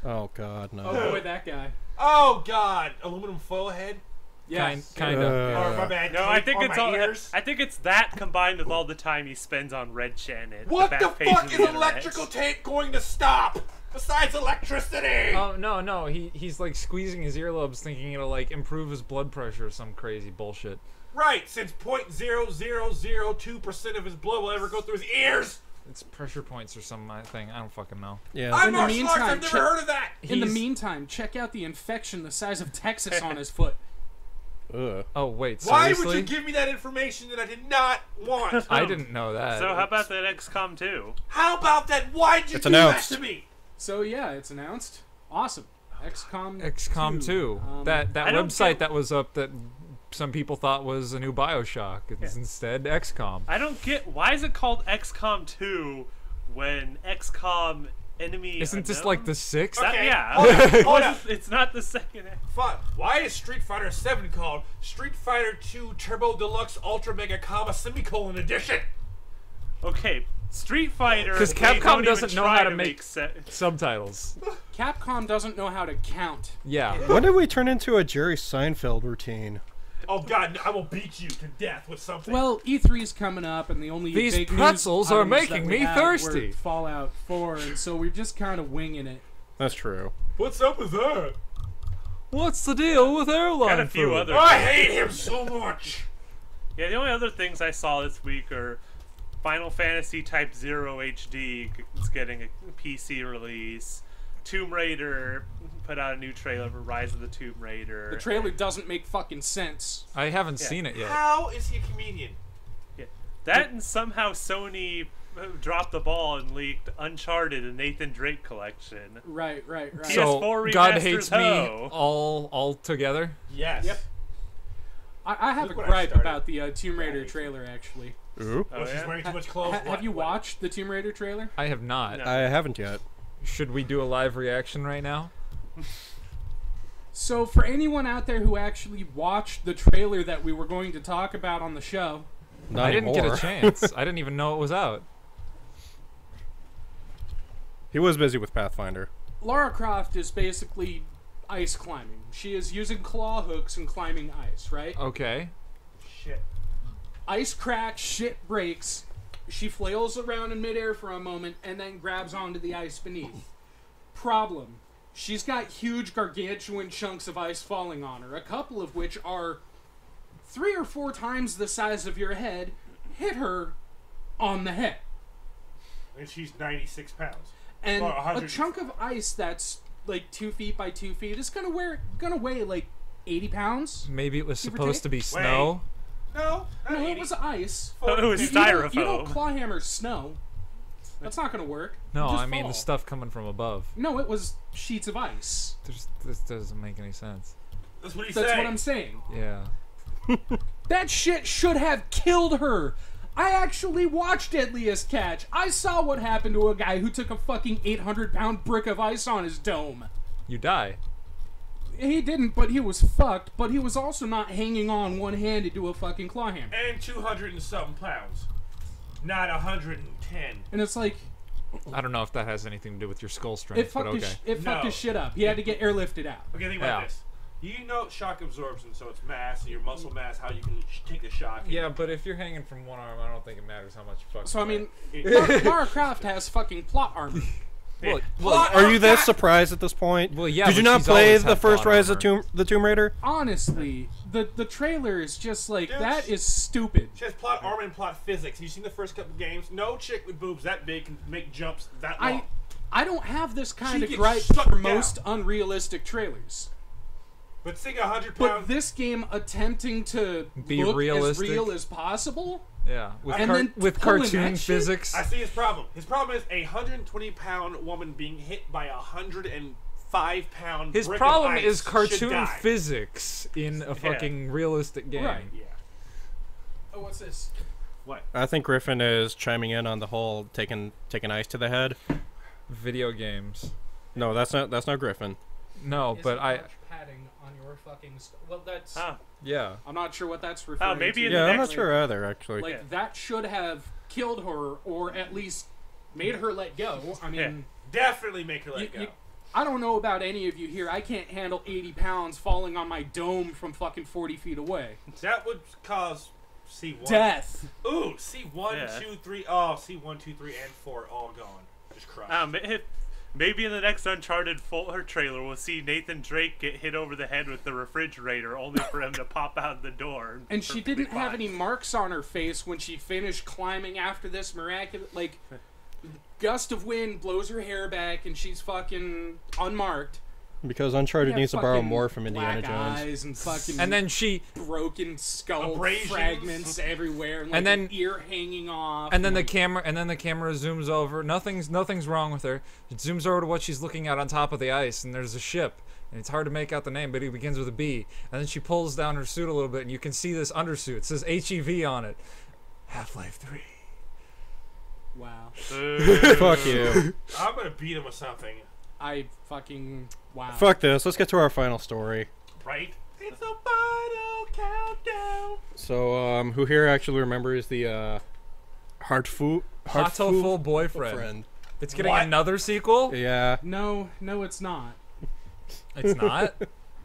Oh god, no. Oh boy, that guy. Oh God, aluminum foil head. Yes. Kind of. Oh my bad. No, I tape think on it's my all. ears. I think it's that combined with all the time he spends on Red Channel. What the fuck is electrical tape going to stop? Besides electricity. No. He's like squeezing his earlobes, thinking it'll like improve his blood pressure or some crazy bullshit. Right, since 0.0002% of his blood will ever go through his ears. It's pressure points or some thing. I don't fucking know. Yeah. I'm In the martial arts. meantime, I've never check- heard of that. In the He's- meantime, check out the infection the size of Texas on his foot. Ugh. Oh wait, Why seriously? would you give me that information that I did not want? I didn't know that. So how about that XCOM 2? How about that? Why'd you It's do announced. that to me? So yeah, it's announced. Awesome. XCOM. XCOM 2. That I don't website get- that was up that some people thought was a new BioShock. It's instead XCOM. I don't get why is it called XCOM 2 when XCOM Enemy Isn't this Unknown? like the 6th? That- Okay, yeah. hold up, hold up. It's not the second. Fun. Why is Street Fighter 7 called Street Fighter 2 Turbo Deluxe Ultra Mega Comma Semicolon Edition? Okay, Street Fighter. 'Cause they Capcom don't even doesn't know try how to make- sense. Subtitles. Capcom doesn't know how to count. Yeah. When did we turn into a Jerry Seinfeld routine? Oh God, I will beat you to death with something. Well, E3's coming up, and the only These big news pretzels are items that making we me had thirsty. were Fallout 4, and so we're just kind of winging it. That's true. what's up with that? What's the deal with airline Got a few food? other. I hate him so much. Yeah, the only other things I saw this week are Final Fantasy Type 0 HD is getting a PC release. Tomb Raider put out a new trailer for Rise of the Tomb Raider. The trailer doesn't make fucking sense. I haven't seen it yet. How is he a comedian? Yeah. That and somehow Sony dropped the ball and leaked Uncharted and Nathan Drake collection. Right. So PS4 God remasters, hates me ho. all together. Yes. Yep. I have Look a what I gripe started. about the Tomb Raider trailer, actually. Ooh. Oh, She's yeah? wearing too much clothes. Have you watched the Tomb Raider trailer? I have not. No. I haven't yet. Should we do a live reaction right now? So, for anyone out there who actually watched the trailer that we were going to talk about on the show, Not I didn't get anymore. a chance. I didn't even know it was out. He was busy with Pathfinder. Lara Croft is basically ice climbing. She is using claw hooks and climbing ice, right? Okay. Shit. Ice cracks, shit breaks. She flails around in midair for a moment and then grabs onto the ice beneath. Problem. She's got huge gargantuan chunks of ice falling on her, a couple of which are 3 or 4 times the size of your head, hit her on the head. And she's 96 pounds. And Or a 100. chunk of ice that's like 2 feet by 2 feet is gonna weigh like 80 pounds. Maybe it was Give or supposed take. to be snow. No, not No, 80. it was ice. It was You don't styrofoam. clawhammer snow. That's not gonna work. No, You'll just I mean fall. the stuff coming from above. No, it was sheets of ice. This doesn't make any sense. That's what he That's said. what I'm saying. Yeah. That shit should have killed her. I actually watched Deadliest Catch. I saw what happened to a guy who took a fucking 800-pound brick of ice on his dome. You die. He didn't, but he was fucked. But he was also not hanging on one-handed to a fucking claw hammer. And 200 and something pounds. Not 110. And it's like, I don't know if that has anything to do with your skull strength, it fucked, but okay. it fucked No. his shit up. He had to get airlifted out. Okay, think about Yeah. this. You know shock absorption, so it's mass, and your muscle mass, how you can take the shock. Yeah, but if you're hanging from one arm, I don't think it matters how much you fucking So, I weigh. mean, Lara Croft has fucking plot armor. Well, Are you that surprised at this point? Well, yeah, Did you but not she's play always the had first plot Rise of armor. the Tomb Raider? Honestly, the trailer is just like, Dude, that is stupid. She has plot armor and plot physics. You seen the first couple games? No chick with boobs that big can make jumps that long. I don't have this kind She of gets gripe shut for down. most unrealistic trailers. But seeing 100 But pounds. this game attempting to Be look realistic. as real as possible, Yeah, with, And then with pulling cartoon that shit? physics. I see his problem. His problem is a 120-pound woman being hit by a 105-pound. His brick problem of ice is should cartoon die. physics in a fucking realistic game. Right. Yeah. oh, what's this? What? I think Griffin is chiming in on the whole taking ice to the head. Video games. No, that's not Griffin. No, but padding on your fucking. Well, that's. Oh, yeah. I'm not sure what that's referring maybe to. in the Yeah, I'm next- not sure either, actually. Like Yeah. that should have killed her, or at least made her let go. I mean, Yeah. Definitely make her let go. I don't know about any of you here. I can't handle 80 pounds falling on my dome from fucking 40 feet away. That would cause C1. Death. Ooh, C1, Yeah. 2, 3. Oh, C1, 2, 3, and 4 all gone. Just crushed. Maybe in the next Uncharted full trailer, we'll see Nathan Drake get hit over the head with the refrigerator, only for him to pop out the door. And she perfectly didn't have fine. any marks on her face when she finished climbing after this miraculous. Like, gust of wind blows her hair back and she's fucking unmarked. Because Uncharted Yeah, needs to borrow fucking more from Indiana black Jones. eyes and fucking And then she, broken skull Abrasions. fragments everywhere, and, like, And then- an ear hanging off. and then the like, camera, zooms over. Nothing's wrong with her. It zooms over to what she's looking at on top of the ice, and there's a ship, and it's hard to make out the name, but it begins with a B. And then she pulls down her suit a little bit, and you can see this undersuit. It says HEV on it. Half-Life 3. Wow. Fuck you. I'm gonna beat him with something, I fucking wow. Fuck this. Let's get to our final story. right? It's the final countdown. So, who here actually remembers the Heartful Full Boyfriend. friend? It's getting What? another sequel? Yeah. No, it's not. It's not?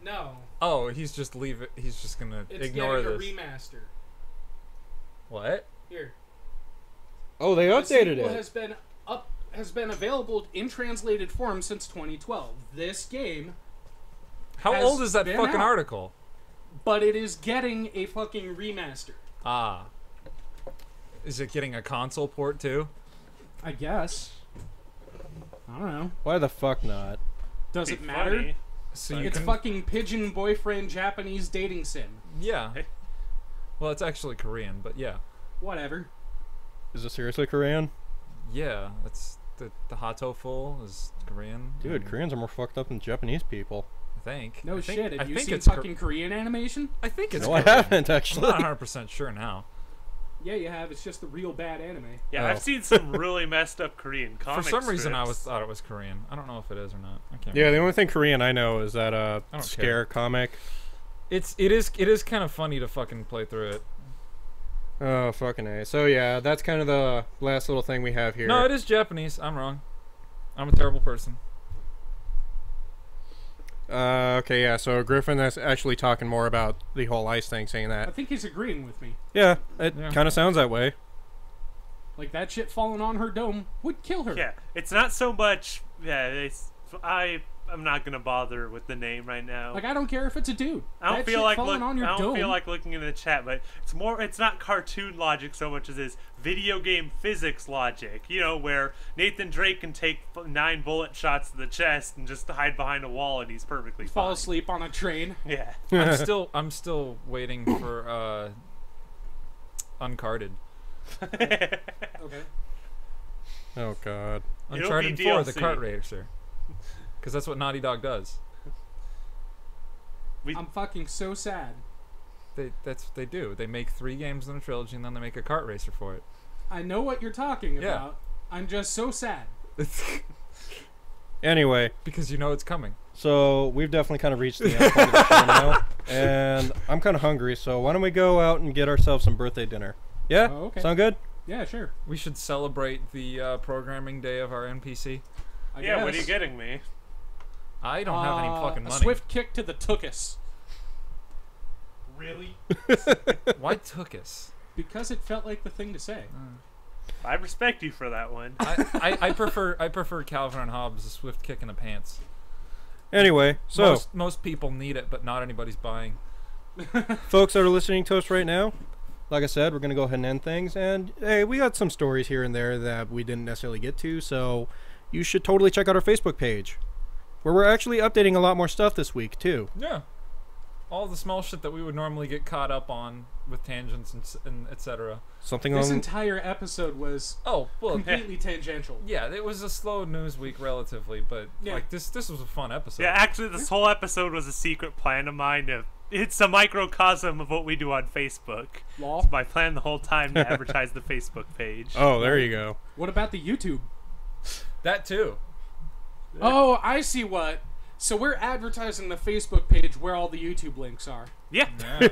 No, Oh, he's just gonna it's ignore getting this. a remaster. What? Here, Oh, they the updated sequel it. has been available in translated form since 2012. This game, How Has old is that been fucking out. article? but it is getting a fucking remaster. Ah. Is it getting a console port too? I guess. I don't know. Why the fuck not? Does Be it matter? funny. So you It's can, fucking pigeon boyfriend Japanese dating sim. yeah. Well, it's actually Korean, but yeah. Whatever. Is it seriously Korean? Yeah, that's the Hatoful is Korean. Dude, and Koreans are more fucked up than Japanese people. I think. No I think, shit. I Have you think seen it's fucking Korean animation? I think it's No, I Korean. haven't, I'm actually. not 100% sure now. Yeah, you have. It's just the real bad anime. Yeah, Oh. I've seen some really messed up Korean For comic some reason, strips. thought it was Korean. I don't know if it is or not. I can't. Yeah, the remember. only thing Korean I know is that don't scare care. comic. It is kind of funny to fucking play through it. Oh, fucking A. So, yeah, that's kind of the last little thing we have here. No, it is Japanese. I'm wrong. I'm a terrible person. Okay, yeah, so Griffin is actually talking more about the whole ice thing, saying I that. think he's agreeing with me. Yeah, it Yeah. kind of sounds that way. Like, that shit falling on her dome would kill her. Yeah, it's not so much. Yeah, I'm not gonna bother with the name right now. Like, I don't care if it's a dude. I don't That feel shit like falling on your I don't dome. feel like looking in the chat, but it's not cartoon logic so much as is video game physics logic. You know, where Nathan Drake can take 9 bullet shots to the chest and just hide behind a wall and he's perfectly fall fine. asleep on a train. Yeah. I'm still waiting for Uncarded. Okay. Oh, God. It'll Uncharted be 4, the DLC. kart racer. Because that's what Naughty Dog does. I'm fucking so sad. They do. They make 3 games in a trilogy and then they make a kart racer for it. I know what you're talking Yeah. about. I'm just so sad. Anyway, Because you know it's coming. so we've definitely kind of reached the end point of the show now. And I'm kind of hungry, so why don't we go out and get ourselves some birthday dinner? Yeah? Oh, okay. Sound good? Yeah, sure. We should celebrate the programming day of our NPC. I Yeah, what are you guess. getting me? I don't have any fucking A money. swift kick to the tuchus. Really? Why took us? Because it felt like the thing to say. I respect you for that one. I prefer Calvin and Hobbes, a swift kick in the pants. Anyway, so Most people need it, but not anybody's buying. folks that are listening to us right now, like I said, we're going to go ahead and end things. And hey, we got some stories here and there that we didn't necessarily get to, so you should totally check out our Facebook page, where we're actually updating a lot more stuff this week, too. Yeah. All the small shit that we would normally get caught up on with tangents and etc. Something This on. entire episode was Oh, well, completely tangential. yeah, it was a slow news week relatively, but Yeah. like this was a fun episode. Yeah, actually, this whole episode was a secret plan of mine. It's a microcosm of what we do on Facebook. Lol. It's my plan the whole time to advertise the Facebook page. Oh, there you go. What about the YouTube? That too. Oh, I see what. So we're advertising the Facebook page where all the YouTube links are. Yeah. Yeah.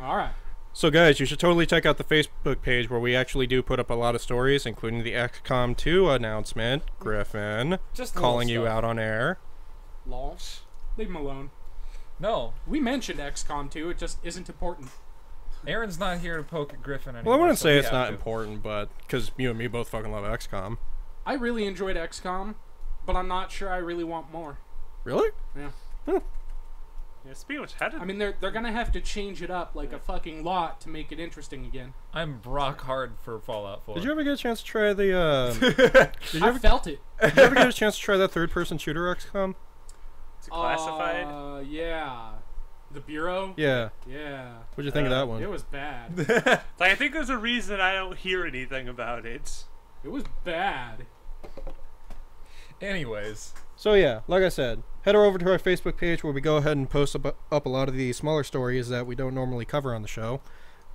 All right. So, guys, you should totally check out the Facebook page where we actually do put up a lot of stories, including the XCOM 2 announcement. Griffin, Just calling little you stuff. out on air. Lol. Leave him alone. No, We mentioned XCOM 2. It just isn't important. Aaron's not here to poke at Griffin anymore. Well, I wouldn't so say we it's have not to. important, but because you and me both fucking love XCOM. I really enjoyed XCOM, but I'm not sure I really want more. Really? Yeah. Yeah, speaking of which, how did I mean, they're gonna have to change it up like a fucking lot to make it interesting again. I'm rock hard for Fallout 4. Did you ever get a chance to try the? Did you I ever, felt it. did you ever get a chance to try that third-person shooter XCOM? is it classified? Yeah. The Bureau? Yeah. Yeah. What'd you think of that one? It was bad. Like, I think there's a reason I don't hear anything about it. It was bad. Anyways, So yeah, like I said, head over to our Facebook page where we go ahead and post up a lot of the smaller stories that we don't normally cover on the show,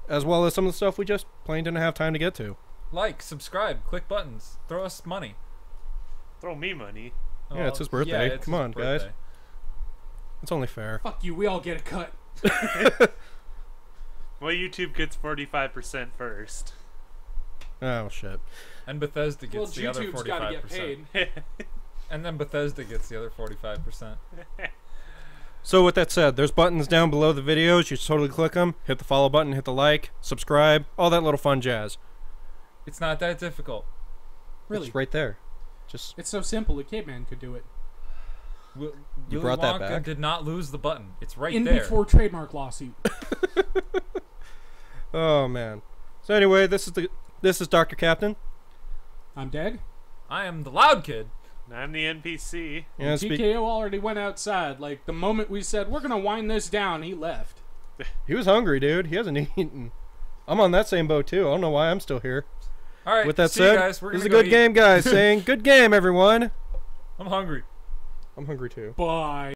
as well as some of the stuff we just plain didn't have time to get to. like, subscribe, click buttons, throw us money. Throw me money. Yeah, it's his birthday. it's Come his on, guys. birthday. It's only fair. Fuck you, we all get a cut. Well, YouTube gets 45% first. Oh shit. And Bethesda Well, gets the other YouTube's gotta get 45%. paid. And then Bethesda gets the other 45%. So with that said, there's buttons down below the videos. You should totally click them. Hit the follow button, hit the like, subscribe, all that little fun jazz. It's not that difficult. Really? It's right there. Just It's so simple, a caveman could do it. You You brought that back. Did not lose the button. It's right In there. before trademark lawsuit. oh man. So anyway, this is Dr. Captain. I'm dead. I am the loud kid. I'm the NPC. Yeah, TKO already went outside. Like, the moment we said, we're going to wind this down, he left. he was hungry, dude. He hasn't eaten. I'm on that same boat, too. I don't know why I'm still here. All right. With that see you said, guys. We're this is a gonna go good eat. game, guys. Saying, good game, everyone. I'm hungry. I'm hungry, too. Bye.